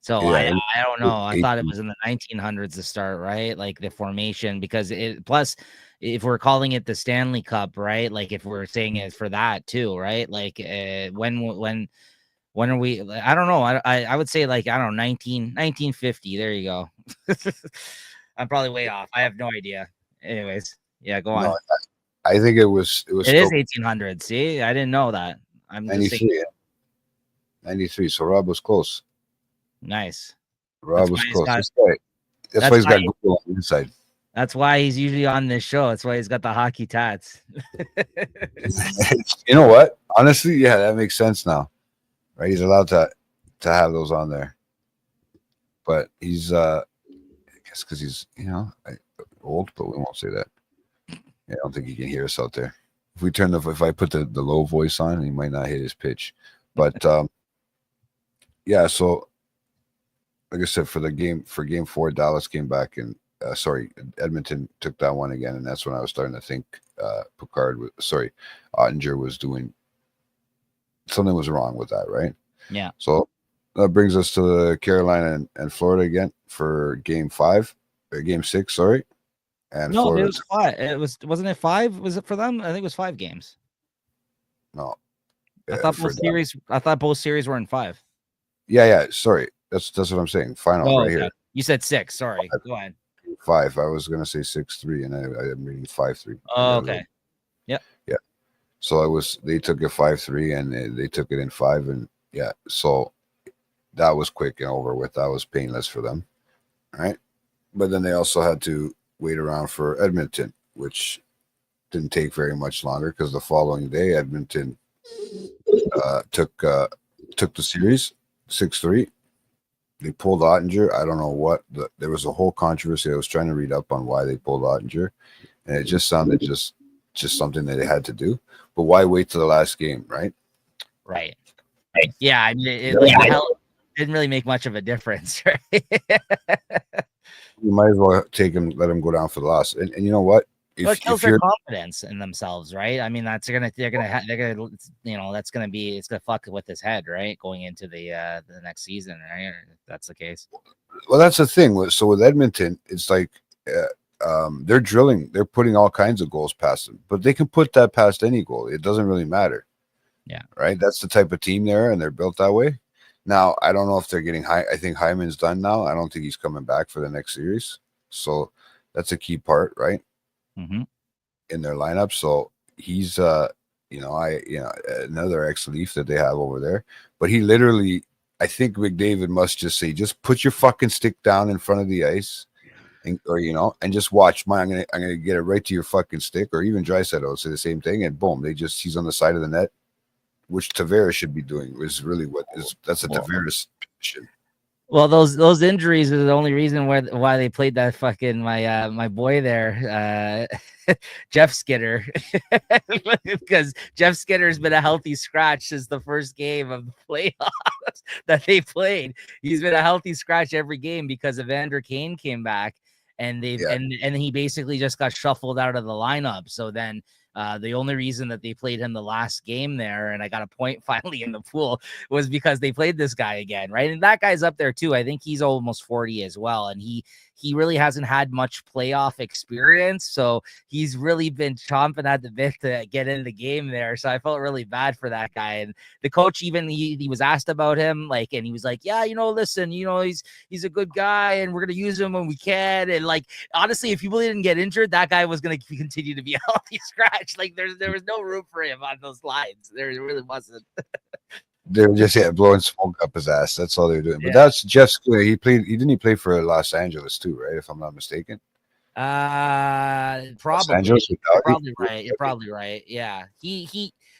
So yeah, I don't know. I thought it was in the 1900s to start, right? Like the formation, because plus if we're calling it the Stanley Cup, right? Like if we're saying it for that too, right? Like when are we? I don't know. I would say like, I don't know, 1950. There you go. I'm probably way off. I have no idea. Anyways, yeah, go on. No, I think it is 1800. See, I didn't know that. I'm 93. 93. So Rob was close. Nice. Rob was close. That's why he's got Google on the inside. That's why he's usually on this show. That's why he's got the hockey tats. You know what? Honestly, yeah, that makes sense now. Right? He's allowed to have those on there. But he's I guess because he's old, but we won't say that. Yeah, I don't think he can hear us out there. If I put the low voice on, he might not hit his pitch. But yeah, so like I said, for game 4, Dallas came back and Edmonton took that one again, and that's when I was starting to think Ottinger was doing something was wrong with that, right? Yeah. So that brings us to Carolina and Florida again for game 6, sorry. And no, Florida, it was 5. Wasn't it 5? Was it for them? I think it was 5 games. No. I thought both series were in 5. Yeah. Sorry. That's what I'm saying. Final right here. You said 6. Sorry. Go ahead. 5. I was gonna say 6-3, and I'm reading 5-3. Oh, okay. Yeah. So they took it 5-3, and they took it in 5, and yeah. So that was quick and over with. That was painless for them, right? But then they also had to wait around for Edmonton, which didn't take very much longer because the following day Edmonton took the series 6-3. They pulled Ottinger. I don't know what. There was a whole controversy. I was trying to read up on why they pulled Ottinger, and it just sounded just something that they had to do. But why wait till the last game, right? Right. Yeah, I mean, didn't really make much of a difference, right? You might as well take him, let him go down for the loss. And you know what? Well, it kills their confidence in themselves, right? I mean, they're gonna, that's gonna be, it's gonna fuck with his head, right? Going into the next season, right? Or if that's the case. Well, that's the thing. So with Edmonton, it's like they're drilling, they're putting all kinds of goals past them, but they can put that past any goal. It doesn't really matter. Yeah. Right. That's the type of team there, and they're built that way. Now, I don't know if they're getting high. I think Hyman's done now. I don't think he's coming back for the next series. So that's a key part, right? Mm-hmm. In their lineup. So he's another ex-Leaf that they have over there. But he literally, I think McDavid must just say, just put your fucking stick down in front of the ice and just watch. I'm gonna get it right to your fucking stick, or even Draisaitl will say the same thing, and boom, he's on the side of the net, which Tavares should be doing. Is really that's a Tavares position. Well, those injuries are the only reason why they played that fucking my boy there, Jeff Skinner, because Jeff Skinner's been a healthy scratch since the first game of the playoffs that they played. He's been a healthy scratch every game because Evander Kane came back, and and he basically just got shuffled out of the lineup. So then. The only reason that they played him the last game there, and I got a point finally in the pool, was because they played this guy again, right? And that guy's up there too. I think he's almost 40 as well, and he really hasn't had much playoff experience, so he's really been chomping at the bit to get in the game there. So I felt really bad for that guy. And the coach, even he was asked about him, like, and he was like, "Yeah, listen, he's a good guy, and we're gonna use him when we can." And like, honestly, if people didn't get injured, that guy was gonna continue to be a healthy scratch. Like there was no room for him on those lines. There really wasn't. They were just blowing smoke up his ass. That's all they were doing. But that's Jeff Skinner. He played for Los Angeles too, right? If I'm not mistaken. Probably. Probably right. You're probably right. Yeah.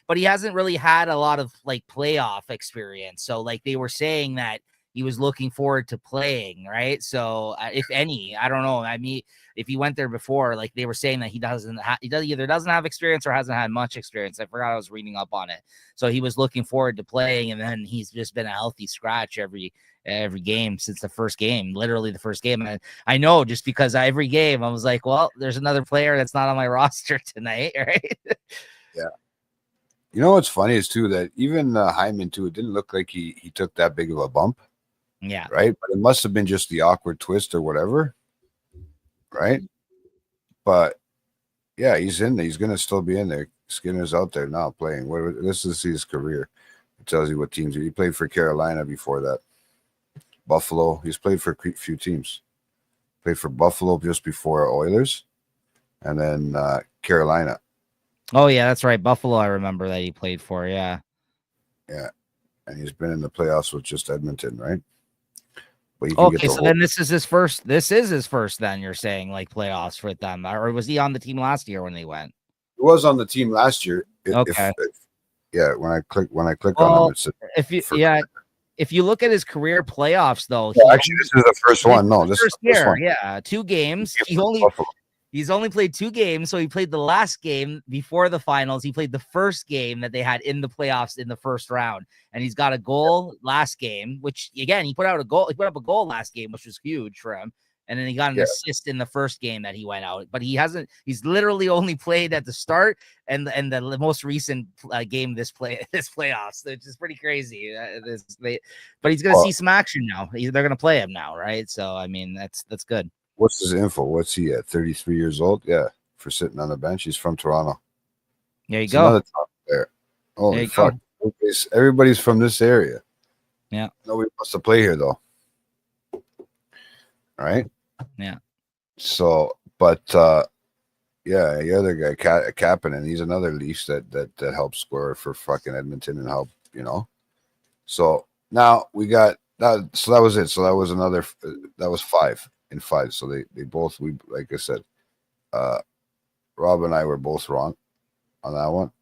But he hasn't really had a lot of like playoff experience. So like they were saying that he was looking forward to playing, right? So if any, I don't know. I mean, if he went there before, like they were saying that he either doesn't have experience or hasn't had much experience. I forgot I was reading up on it. So he was looking forward to playing, and then he's just been a healthy scratch every game since the first game, literally the first game. And I know just because every game I was like, well, there's another player that's not on my roster tonight, right? Yeah. You know what's funny is too that even Hyman too, it didn't look like he took that big of a bump. Yeah. Right. But it must have been just the awkward twist or whatever. Right. But yeah, he's in there. He's going to still be in there. Skinner's out there now playing. This is his career. It tells you what teams he played for. Carolina before that. Buffalo. He's played for a few teams. Played for Buffalo just before Oilers. And then Carolina. Oh, yeah, that's right. Buffalo, I remember that he played for. Yeah. Yeah. And he's been in the playoffs with just Edmonton, right? But okay, so then this is his first. This is his first. Then you're saying like playoffs with them, or was he on the team last year when they went? He was on the team last year. Okay. When I click on him, it's if you look at his career playoffs, though, actually, this is the first one. No, this is the first one. Yeah, 2 games. He's only played 2 games, so he played the last game before the finals. He played the first game that they had in the playoffs in the first round, and he's got a goal last game, which again he put up a goal last game, which was huge for him. And then he got an assist in the first game that he went out, but he's literally only played at the start and the most recent game this playoffs, which is pretty crazy. But he's going to see some action now. They're going to play him now, right? So I mean, that's good. What's his info? What's he at? 33 years old? Yeah, for sitting on the bench. He's from Toronto. There you go. There. Holy fuck. Everybody's from this area. Yeah. Nobody wants to play here, though. Right? Yeah. So, but, yeah, the other guy, Kapanen, he's another Leafs that helps score for fucking Edmonton and help, So, now we got that. So that was it. So that was another, that was 5 in 5. So they both, like I said, Rob and I were both wrong on that one.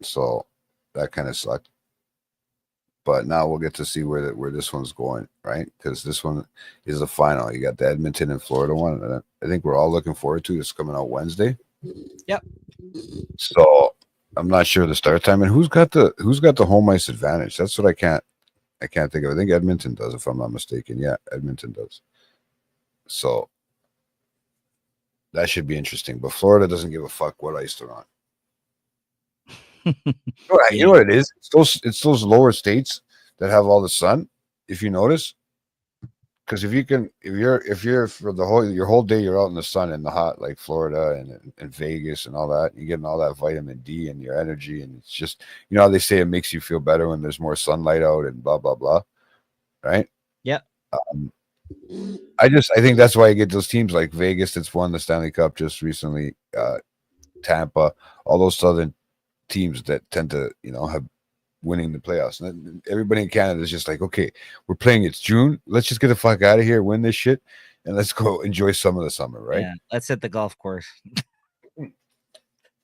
So that kind of sucked. But now we'll get to see where this one's going, right? Because this one is the final. You got the Edmonton and Florida one. And I think we're all looking forward to. It's coming out Wednesday. Yep. So I'm not sure the start time and who's got the home ice advantage. That's what I can't I can't think of it. I think Edmonton does, if I'm not mistaken. Yeah, Edmonton does. So that should be interesting. But Florida doesn't give a fuck what ice they're on. You know what it is? It's those lower states that have all the sun. If you notice, because if you're for your whole day you're out in the sun in the hot, like Florida and Vegas and all that, you're getting all that vitamin D and your energy, and it's just, you know how they say it makes you feel better when there's more sunlight out and blah blah blah, right? Yep. I think that's why you get those teams like Vegas that's won the Stanley Cup just recently, Tampa, all those southern teams that tend to, you know, have winning the playoffs. And everybody in Canada is just like, okay, we're playing, it's June, let's just get the fuck out of here, win this shit, and let's go enjoy some of the summer, right? Yeah, let's hit the golf course.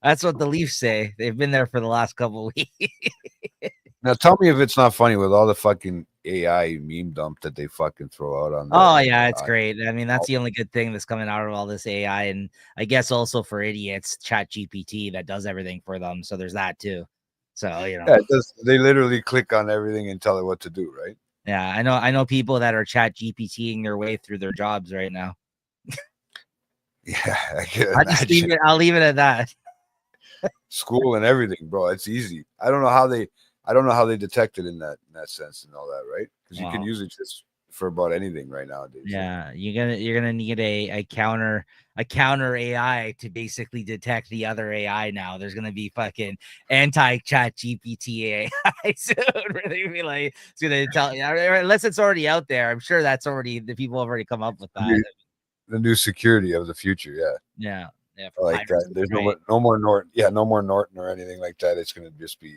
That's what the Leafs say. They've been there for the last couple of weeks. Now tell me if it's not funny with all the fucking AI meme dump that they fucking throw out on there. Oh yeah, it's great. I mean, that's the only good thing that's coming out of all this AI, and I guess also for idiots, Chat GPT that does everything for them. So there's that too. So, you know, yeah, they literally click on everything and tell it what to do, right? Yeah, I know people that are Chat GPTing their way through their jobs right now. Yeah, I can imagine. I'll leave it at that. School and everything, bro. It's easy. I don't know how they detect it in that sense and all that, right? Because you can use it just for about anything right nowadays. Yeah, you're gonna need a counter AI to basically detect the other AI now. There's gonna be fucking anti-Chat GPT AI soon, where they be like, it's gonna tell you, unless it's already out there. I'm sure that's already, the people have already come up with that. The new security of the future, yeah. Yeah, like that. There's right? no more Norton. Yeah, no more Norton or anything like that. It's gonna just be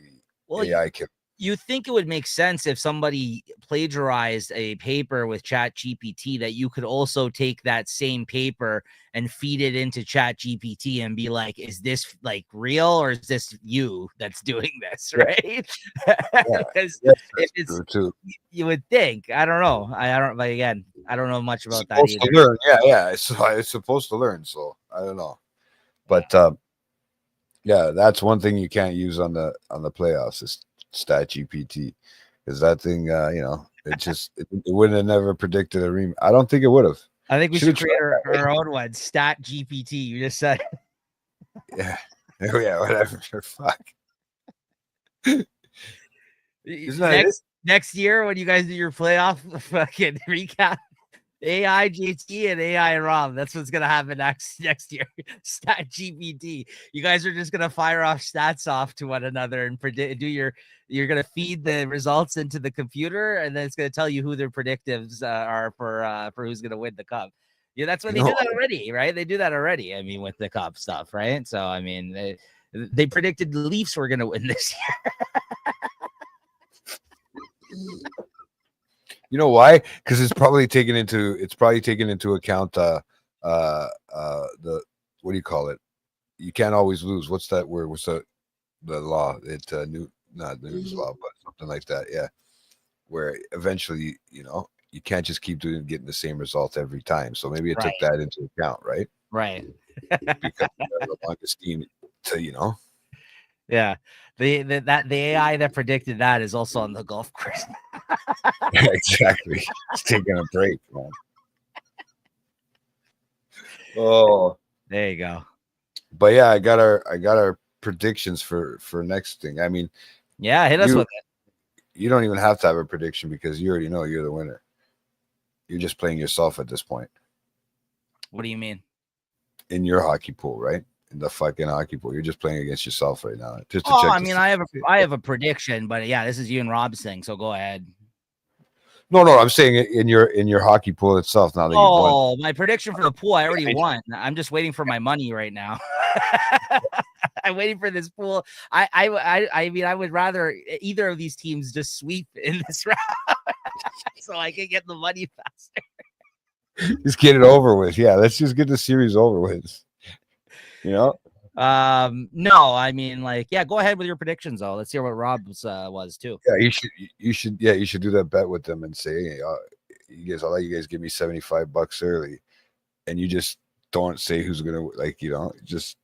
AI kit. You think it would make sense if somebody plagiarized a paper with Chat GPT, that you could also take that same paper and feed it into Chat GPT and be like, is this like real, or is this you that's doing this, right? Because if it's true. You would think. I don't know. I don't, but again, I don't know much about that either. Learn. Yeah. It's supposed to learn, so I don't know. But yeah, that's one thing you can't use on the playoffs is Stat GPT, because that thing, you know, it wouldn't have never predicted a rematch. I don't think it would have. I think we should create our own one, Stat GPT. You just said, yeah, whatever. Fuck. Next year when you guys do your playoff fucking recap, AI JT and AI Rob. That's what's gonna happen next year. Stat GPT. You guys are just gonna fire off stats off to one another and predict. You're gonna feed the results into the computer, and then it's gonna tell you who their predictives are for who's gonna win the cup. Yeah, that's what they do that already, right? They do that already. I mean, with the cup stuff, right? So I mean, they predicted the Leafs were gonna win this year. You know why? Because it's probably taken into account the what do you call it? You can't always lose. What's that word? What's the law? Not the news law, but something like that. Yeah, where eventually, you know, you can't just keep getting the same result every time. So maybe it took that into account, right? Right. Because the longest team to, you know. Yeah, the AI that predicted that is also on the golf course. Yeah, exactly. It's taking a break, man. Oh, there you go. But yeah, I got our predictions for next thing. I mean, yeah, hit us with it. You don't even have to have a prediction because you already know you're the winner. You're just playing yourself at this point. What do you mean? In your hockey pool, right? In the fucking hockey pool, you're just playing against yourself right now. Just to check. I mean, I have a prediction, but yeah, this is you and Rob's thing, so go ahead. No, I'm saying in your hockey pool itself. Now that you've won. My prediction for the pool, I already won. I'm just waiting for my money right now. I'm waiting for this pool. I mean, I would rather either of these teams just sweep in this round, so I can get the money faster. Just get it over with. Yeah, let's just get the series over with. You know. No, I mean, like, yeah, go ahead with your predictions though. Let's hear what Rob's was too. Yeah, you should do that bet with them and say, hey, I'll let you guys give me $75 early, and you just don't say who's gonna, like, you know, just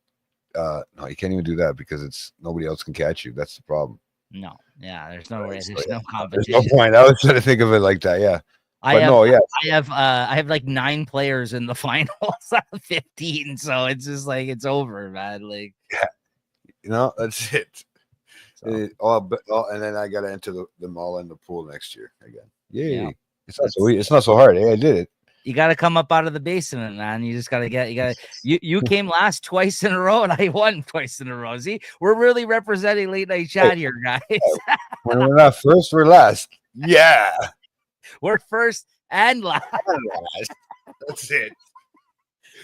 no, you can't even do that because it's nobody else can catch you. That's the problem. No, yeah, there's no way. So, There's no there's competition. no point. I was trying to think of it like that. Yeah. I have like 9 players in the finals out of 15, so it's just like it's over, man. Like, that's it. So. And then I got to enter them all in the pool next year again. Yay! Yeah. It's not so hard. I did it. You got to come up out of the basement, man. You just got to you came last twice in a row, and I won twice in a row. See, we're really representing late night chat here, guys. When we're not first, we're last. Yeah, we're first and last. That's it.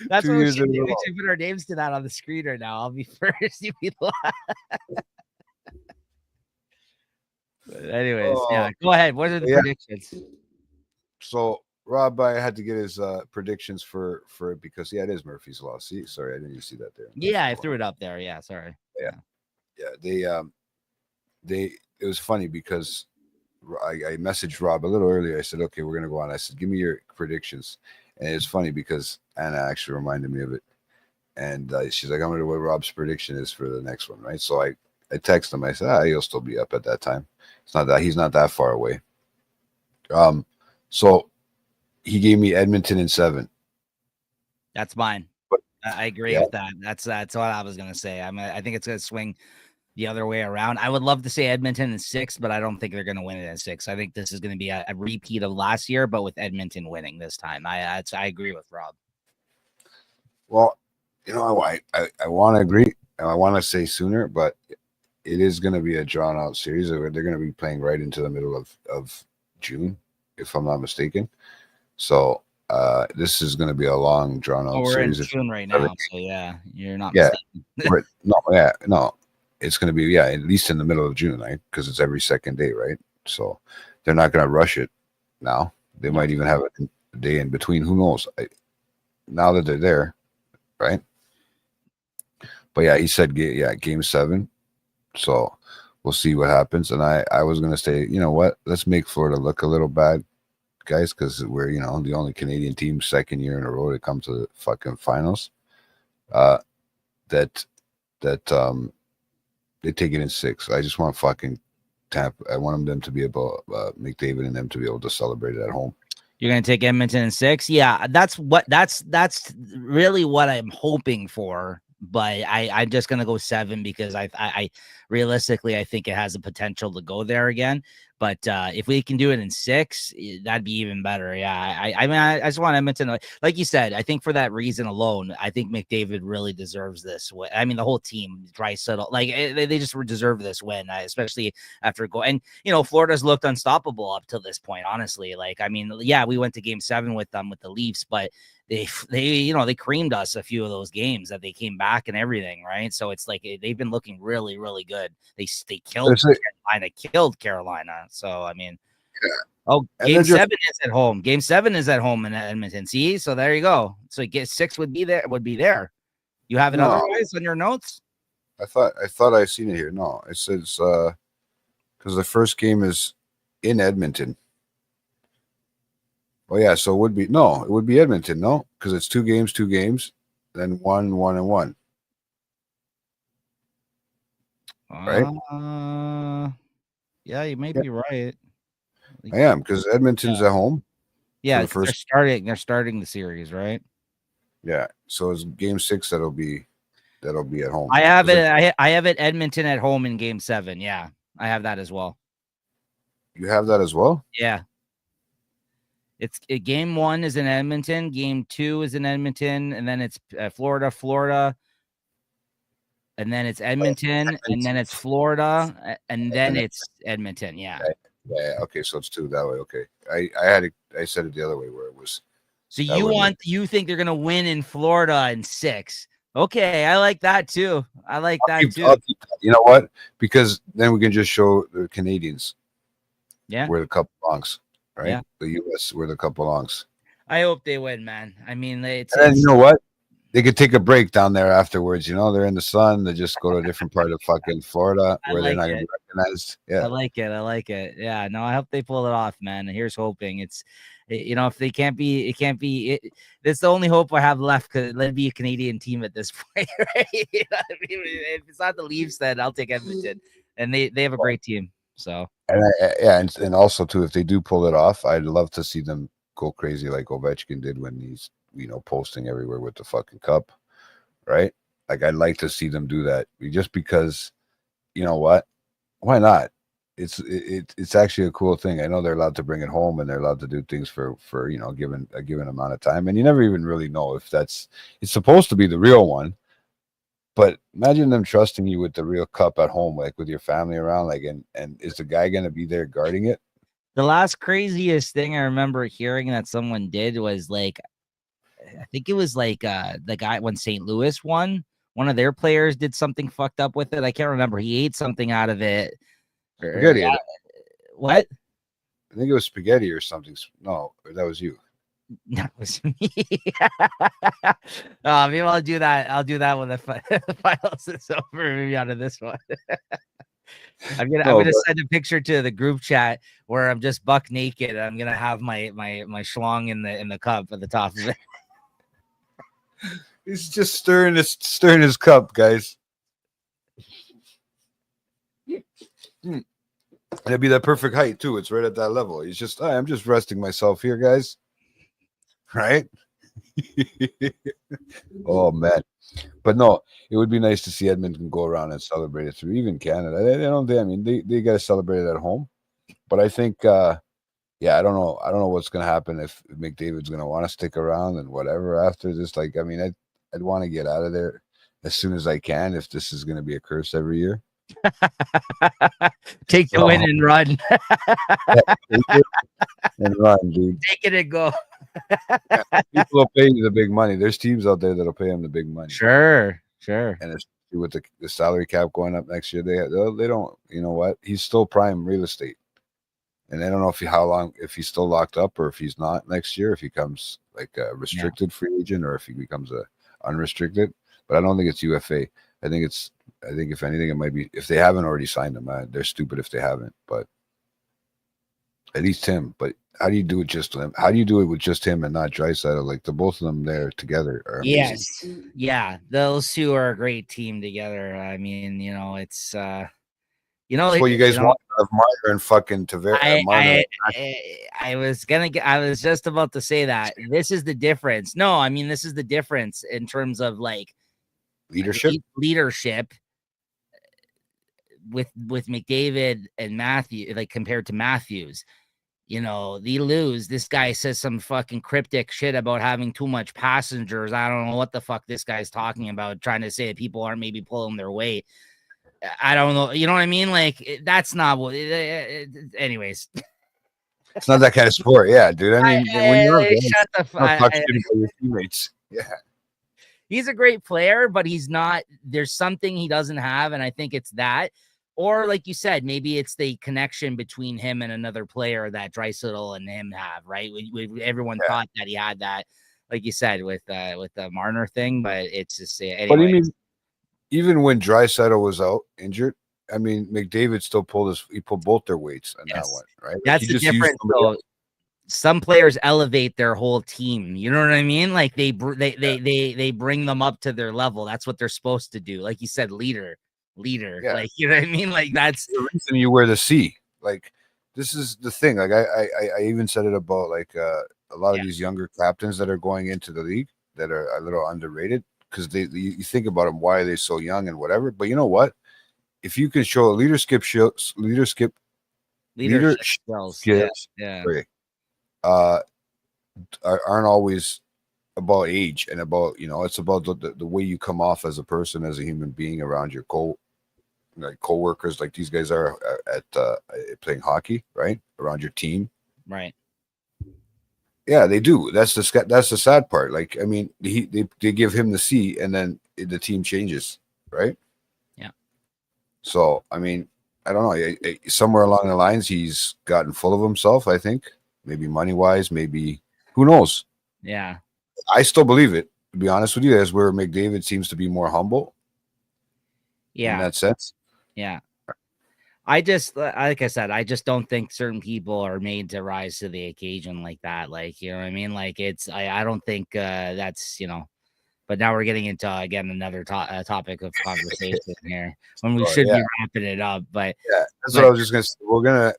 That's what we should do. We should put our names to that on the screen right now. I'll be first, you be last. Anyways, yeah, go ahead. What are the predictions? So Rob, I had to get his predictions for it because it is Murphy's Law. See, sorry, I didn't even see that there. Yeah, I threw it up there. Yeah, sorry. Yeah. It was funny because I messaged Rob a little earlier. I said, okay, we're gonna go on. I said, give me your predictions. And it's funny because Anna actually reminded me of it. And she's like, I'm gonna know what Rob's prediction is for the next one, right? So I texted him. I said, he'll still be up at that time. It's not that he's not that far away. So he gave me Edmonton in 7. That's mine. I agree with that. That's what I was gonna say. I think it's gonna swing the other way around. I would love to say Edmonton in 6, but I don't think they're gonna win it in 6. I think this is gonna be a repeat of last year, but with Edmonton winning this time. I agree with Rob. Well, I want to agree. I want to say sooner, but it is going to be a drawn out series. They're going to be playing right into the middle of June, if I'm not mistaken. So this is going to be a long drawn out series. We're in June right now, so yeah, you're not mistaken. No. It's going to be at least in the middle of June, right? Because it's every second day, right? So they're not going to rush it now. They might even have a day in between. Who knows? Now that they're there, right? But yeah, he said, game 7. So we'll see what happens. And I was going to say, you know what? Let's make Florida look a little bad, guys, because we're, the only Canadian team 2nd year in a row to come to the fucking finals. That they take it in 6. I just want fucking Tampa. I want them to be able, McDavid and them to be able to celebrate it at home. You're going to take Edmonton in 6? Yeah, that's really what I'm hoping for. But I'm just going to go 7 because I realistically, I think it has the potential to go there again. But if we can do it in 6, that'd be even better. Yeah, I just want Edmonton. Like you said, I think for that reason alone, I think McDavid really deserves this. I mean, the whole team, Draisaitl, like they just deserve this win, especially after go. And Florida's looked unstoppable up to this point. Honestly, like we went to Game 7 with them with the Leafs, but they creamed us a few of those games that they came back and everything, right? So it's like they've been looking really, really good. They killed Carolina. So Game 7 is at home. Game 7 is at home in Edmonton. See, so there you go. So 6 would be there. You have it otherwise on your notes? I thought I seen it here. No, it says because the first game is in Edmonton. Oh yeah, so it would be Edmonton, no? Because it's 2 games, then 1, 1, and 1. Right? Yeah, you may be right. I am, because Edmonton's at home. Yeah, they're starting the series, right? Yeah. So it's Game 6 that'll be at home. I have it Edmonton at home in Game 7. Yeah, I have that as well. You have that as well? Yeah. It's Game 1 is in Edmonton, Game 2 is in Edmonton, and then it's Florida, and then it's Edmonton, and then it's Florida, and then it's Edmonton. Yeah. Yeah. Okay, so it's 2 that way. Okay, I said it the other way where it was. So you think they're gonna win in Florida in 6? Okay, I like that too. You know what? Because then we can just show the Canadians. Yeah. Where the cup belongs. Right? Yeah. The U.S. where the cup belongs. I hope they win, man. I mean, and then you know what? They could take a break down there afterwards. They're in the sun. They just go to a different part of fucking Florida where they're not going to be recognized. Yeah, I like it. Yeah, no, I hope they pull it off, man. Here's hoping. It's, if they can't be, it can't be. That's the only hope I have left. Because let it be a Canadian team at this point, right? If it's not the Leafs, then I'll take Edmonton. and they have a great team. So and also too, if they do pull it off, I'd love to see them go crazy like Ovechkin did when he's posting everywhere with the fucking cup, right? Like I'd like to see them do that just because, you know what? Why not? It's actually a cool thing. I know they're allowed to bring it home and they're allowed to do things for given a given amount of time, and you never even really know if it's supposed to be the real one. But imagine them trusting you with the real cup at home, like with your family around, like and is the guy gonna be there guarding it? The last craziest thing I remember hearing that someone did was like, I think it was like the guy when St. Louis won, one of their players did something fucked up with it. I can't remember. He ate something out of it. Spaghetti. What? I think it was spaghetti or something. No, that was you. That was me. Maybe I'll do that. I'll do that when the finals is over. Maybe out of this one. I'm gonna send a picture to the group chat where I'm just buck naked. I'm gonna have my schlong in the cup at the top of it. He's just stirring his cup, guys. It'd be that perfect height too. It's right at that level. He's just, I'm just resting myself here, guys. Right? Oh man. But no, it would be nice to see Edmonton go around and celebrate it through even Canada. They got to celebrate it at home. But I think I don't know what's gonna happen if McDavid's gonna want to stick around and whatever after this. Like, I mean, I'd want to get out of there as soon as I can if this is gonna be a curse every year. Take the win and run. And run, dude. Take it and go. People will pay you the big money. There's teams out there that'll pay him the big money. Sure. And especially with the salary cap going up next year, they don't. You know what? He's still prime real estate, and I don't know if he's still locked up or if he's not next year. If he comes like a restricted free agent or if he becomes a unrestricted. But I don't think it's UFA. I think if anything, it might be if they haven't already signed him. They're stupid if they haven't. But at least him. But how do you do it just him? How do you do it with just him and not Draisaitl? Like the both of them there together are amazing. Yes, yeah, those two are a great team together. I mean, it's that's what you guys want of Marner and fucking Tavares. I was just about to say that this is the difference. No, I mean this is the difference in terms of like leadership with McDavid and Matthew, like compared to Matthews. They lose. This guy says some fucking cryptic shit about having too much passengers. I don't know what the fuck this guy's talking about, trying to say that people aren't maybe pulling their weight. I don't know. You know what I mean? Like, that's not what. Anyways. It's not that kind of sport. Yeah, dude. I mean, when you're shut the fuck your teammates. Yeah. He's a great player, but he's not. There's something he doesn't have, and I think it's that. Or like you said, maybe it's the connection between him and another player that Draisaitl and him have, right? Everyone thought that he had that, like you said, with the Marner thing, but it's just anyway. But I mean, even when Draisaitl was out injured, I mean, McDavid still pulled both their weights on that one, right? That's the difference. So some players elevate their whole team. You know what I mean? Like they bring them up to their level. That's what they're supposed to do. Like you said, leader. Yeah. Like, you know what I mean? Like that's the reason you wear the C. Like this is the thing. Like I even said it about like a lot of these younger captains that are going into the league that are a little underrated because you think about them, why are they so young and whatever. But you know what? If you can show leadership skills, aren't always about age and about it's about the way you come off as a person, as a human being around your co-workers, like these guys are at playing hockey, right, around your team, right? Yeah, they do. That's the sad part. Like, I mean, they give him the C and then the team changes, right? Yeah. So I mean, I don't know. Somewhere along the lines, he's gotten full of himself. I think maybe money wise, maybe who knows. Yeah. I still believe it, to be honest with you, as where McDavid seems to be more humble. Yeah. In that sense. Yeah. Like I said, I just don't think certain people are made to rise to the occasion like that. Like, you know what I mean? Like I don't think that's, But now we're getting into again another topic of conversation here when we should be wrapping it up. But yeah, that's what I was just gonna say.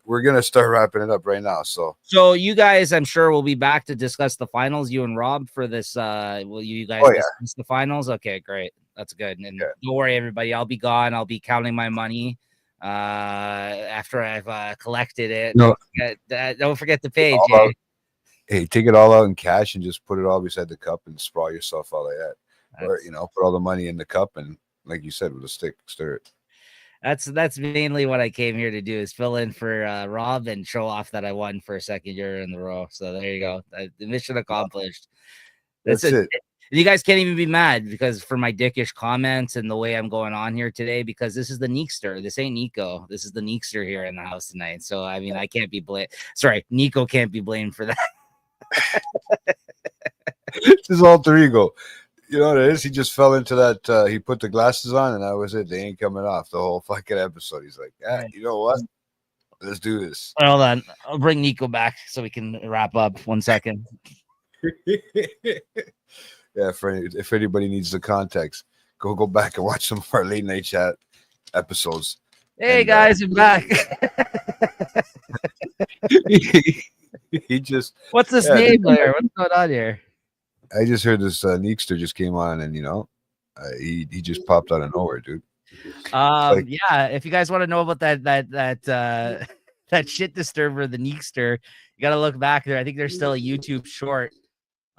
We're gonna start wrapping it up right now. So you guys, I'm sure, will be back to discuss the finals. You and Rob for this. Will you guys discuss the finals? Okay, great. That's good. And don't worry, everybody. I'll be gone. I'll be counting my money after I've collected it. No, don't forget to pay, Jay. Hey, take it all out in cash and just put it all beside the cup and sprawl yourself all like that. Or put all the money in the cup and, like you said, with a stick, stir it. That's mainly what I came here to do, is fill in for Rob and show off that I won for a second year in the row. So there you go. The mission accomplished. That's it. You guys can't even be mad because for my dickish comments and the way I'm going on here today, because this is the Neekster. This ain't Nico. This is the Neekster here in the house tonight. So I mean, I can't be blamed. Sorry, Nico can't be blamed for that. His alter ego. You know what it is? He just fell into that. He put the glasses on, and that was it. They ain't coming off the whole fucking episode. He's like, you know what? Let's do this. Hold on. I'll bring Nico back so we can wrap up. 1 second. Yeah, if anybody needs the context, go back and watch some of our late night chat episodes. Hey, guys, I'm back. He just. What's this name there? What's going on here? I just heard this Neekster just came on, and he just popped out of nowhere, dude. Yeah. If you guys want to know about that shit disturber, the Neekster, you got to look back there. I think there's still a YouTube short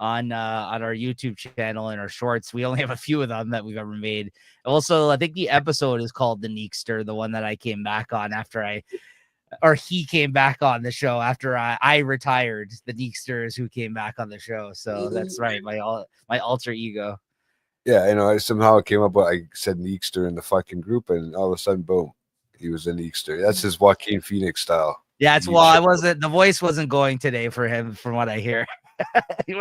on our YouTube channel and our shorts. We only have a few of them that we've ever made. Also, I think the episode is called the Neekster, the one that I came back on after he came back on the show after I retired. The Neekster is who came back on the show. So that's right. My alter ego. Yeah, I know. Somehow it came up. I said Neekster in the fucking group, and all of a sudden, boom, he was a Neekster. That's his Joaquin Phoenix style. Yeah, the voice wasn't going today for him, from what I hear. It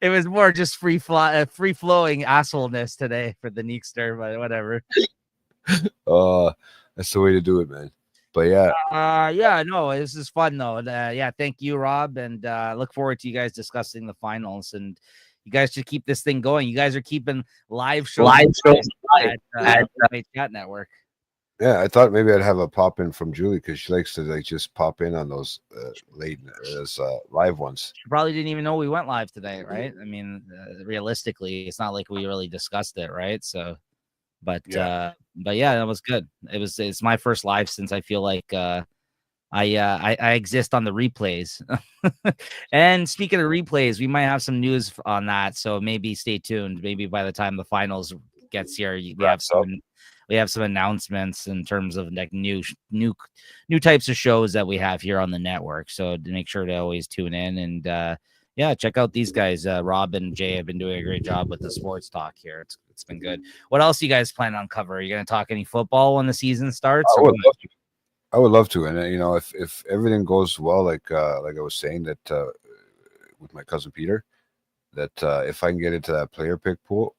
was more just free flowing assholeness today for the Neekster, but whatever. That's the way to do it, man. But yeah, no, this is fun though. Thank you, Rob, and look forward to you guys discussing the finals. And you guys should keep this thing going. You guys are keeping live shows at Chat Network. Yeah, I thought maybe I'd have a pop in from Julie because she likes to just pop in on those live ones. She probably didn't even know we went live today, right? I mean, realistically, it's not like we really discussed it, right? So, but yeah, that was good. It's my first live since I feel like I exist on the replays. And speaking of replays, we might have some news on that, so maybe stay tuned. Maybe by the time the finals gets here, we have some announcements in terms of like new types of shows that we have here on the network. So to make sure to always tune in and check out these guys. Rob and Jay have been doing a great job with the sports talk here. It's been good. What else do you guys plan on covering? Are you going to talk any football when the season starts? I would love to. And if everything goes well, like I was saying that with my cousin Peter, that if I can get into that player pick pool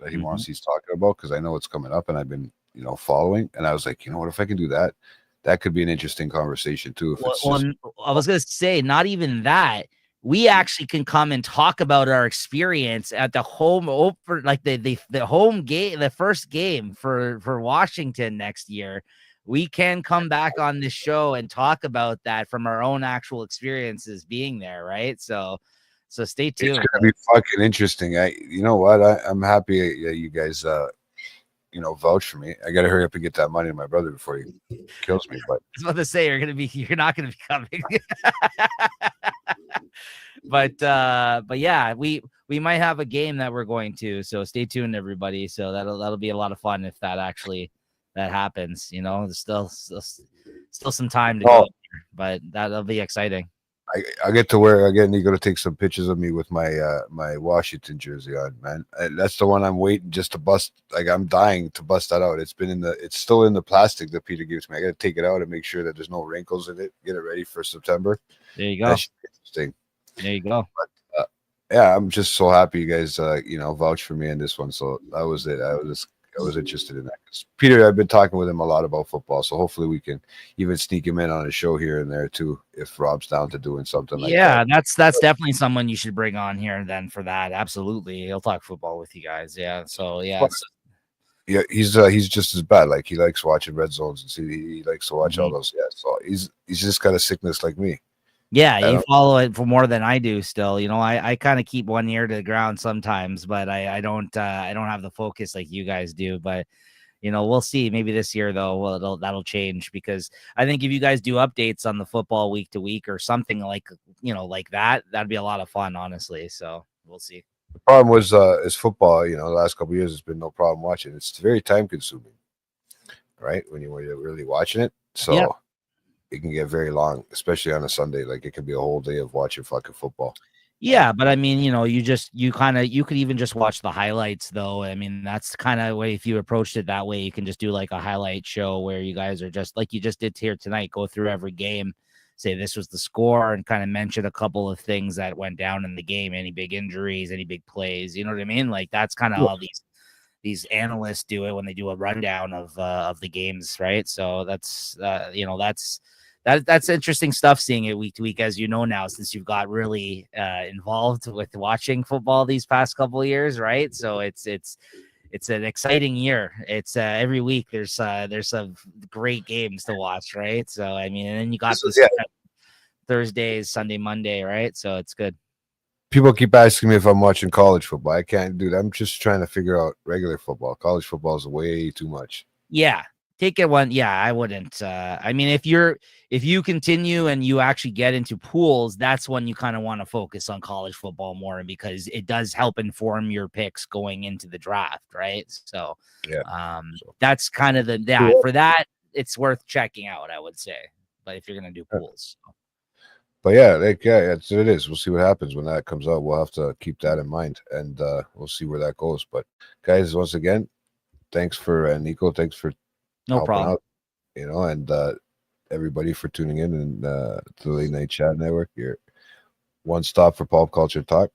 that he's talking about, because I know it's coming up and I've been following, and I was like, what, if I can do that, that could be an interesting conversation too. I was gonna say, not even that, we actually can come and talk about our experience at the home opener, like the home game, the first game for Washington next year. We can come back on this show and talk about that from our own actual experiences being there, right? So stay tuned. It's gonna be fucking interesting. You know what? I'm happy you guys vouch for me. I gotta hurry up and get that money to my brother before he kills me. But I was about to say you're not gonna be coming. but yeah, we might have a game that we're going to. So stay tuned, everybody. So that'll be a lot of fun if that happens. There's still some time to go, but that'll be exciting. I get Nico to take some pictures of me with my my Washington jersey on, man. That's the one I'm waiting just to bust. Like, I'm dying to bust that out. It's still in the plastic that Peter gives me. I got to take it out and make sure that there's no wrinkles in it. Get it ready for September. There you go. That should be interesting. There you go. But, yeah, I'm just so happy you guys vouch for me in this one. So that was it. I was just I was interested in that. Peter, I've been talking with him a lot about football, so hopefully we can even sneak him in on a show here and there too, if Rob's down to doing something like that. Yeah, that's definitely someone you should bring on here then for that. Absolutely, he'll talk football with you guys. Yeah, so yeah. Yeah, he's just as bad. Like he likes watching red zones and see he likes to watch all those. Yeah, so he's just got a sickness like me. Yeah, you follow it for more than I do still. You know, I kind of keep one ear to the ground sometimes, but I don't have the focus like you guys do. But you know, we'll see. Maybe this year though, well, that'll change because I think if you guys do updates on the football week to week or something like like that, that'd be a lot of fun, honestly. So we'll see. The problem was is football. The last couple of years, it's been no problem watching. It's very time consuming, right? When you're really watching it, so it can get very long, especially on a Sunday. Like it can be a whole day of watching fucking football. Yeah, but I mean, you could even just watch the highlights though. I mean, that's kind of way if you approached it that way, you can just do like a highlight show where you guys are just like you just did here tonight, go through every game, say this was the score and kind of mention a couple of things that went down in the game, any big injuries, any big plays, you know what I mean? Like that's kind of how these analysts do it when they do a rundown of the games, right? So that's that's interesting stuff seeing it week to week, as you know now, since you've got really involved with watching football these past couple of years, right? So it's an exciting year. It's every week there's some great games to watch, right? So I mean, and then you got this Thursdays, Sunday, Monday, right? So it's good. People keep asking me if I'm watching college football. I can't do that. I'm just trying to figure out regular football. College football is way too much. Yeah. Take it one. Yeah, I wouldn't. I mean, if you continue and you actually get into pools, that's when you kind of want to focus on college football more because it does help inform your picks going into the draft, right? So, that's kind of for that, it's worth checking out, I would say. But if you're gonna do pools, but that's what it is. We'll see what happens when that comes out. We'll have to keep that in mind, and we'll see where that goes. But guys, once again, thanks for Nico. Thanks for no problem. Out, and everybody for tuning in and to the Late Night Chat Network. Your one stop for pop culture talk.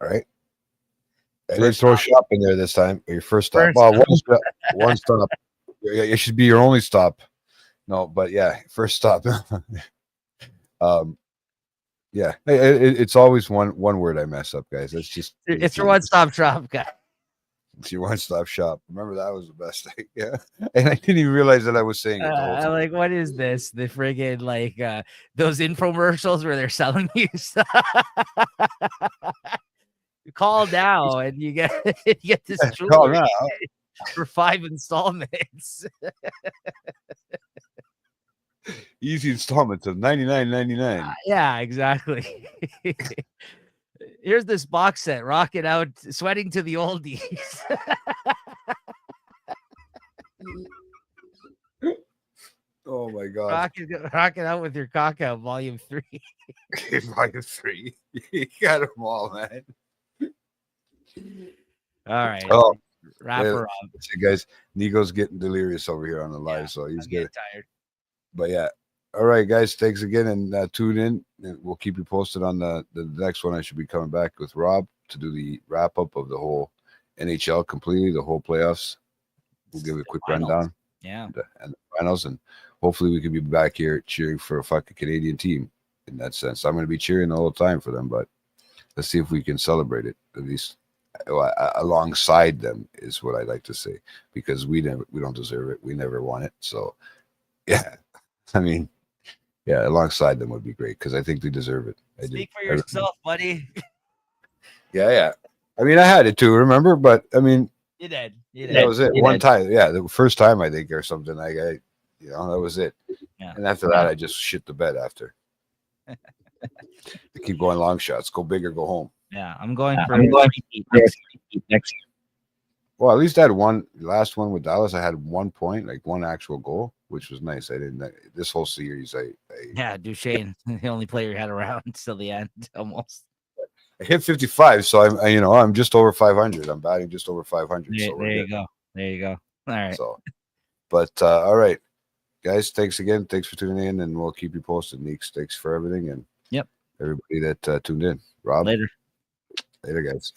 All right. I didn't throw shop in there this time. Your first stop. One stop. It should be your only stop. No, but first stop. It's always one word I mess up, guys. It's just it's your one stop shop, guy. It's your one-stop shop. Remember that was the best thing. Yeah. And I didn't even realize that I was saying it the whole time. Like, what is this? The friggin' like those infomercials where they're selling you stuff. You call now and you get this jewelry for 5 installments. Easy installments of $99.99. Yeah, exactly. Here's this box set, rocking out, sweating to the oldies. Oh my God. Rocking out with your cock out, volume 3. Volume 3. You got them all, man. All right. Oh, wrap her up. See, guys, Nico's getting delirious over here on the live, so he's getting tired. But all right, guys, thanks again, and tune in, and we'll keep you posted on the next one. I should be coming back with Rob to do the wrap up of the whole NHL completely, the whole playoffs. We'll give a quick rundown. Yeah. And the finals, and hopefully we can be back here cheering for a fucking Canadian team in that sense. I'm going to be cheering the whole time for them, but let's see if we can celebrate it at least alongside them is what I like to say, because we don't deserve it. We never won it. So I mean, alongside them would be great because I think they deserve it. Speak for yourself, buddy. Yeah. I mean, I had it too, remember? But I mean, you did. That was it. One time, the first time I think or something. That was it. Yeah. And after that, I just shit the bed after. They keep going long shots. Go big or go home. Yeah, I'm going for next year. Well, at least I had last one with Dallas. I had 1 point, like one actual goal, which was nice. I didn't this whole series. Duchesne, the only player you had around till the end, almost. I hit 55, so I'm just over 500. I'm batting just over 500. There you go. All right. So, but all right, guys. Thanks again. Thanks for tuning in, and we'll keep you posted. Neeks, thanks for everything, and everybody that tuned in. Rob, later, guys.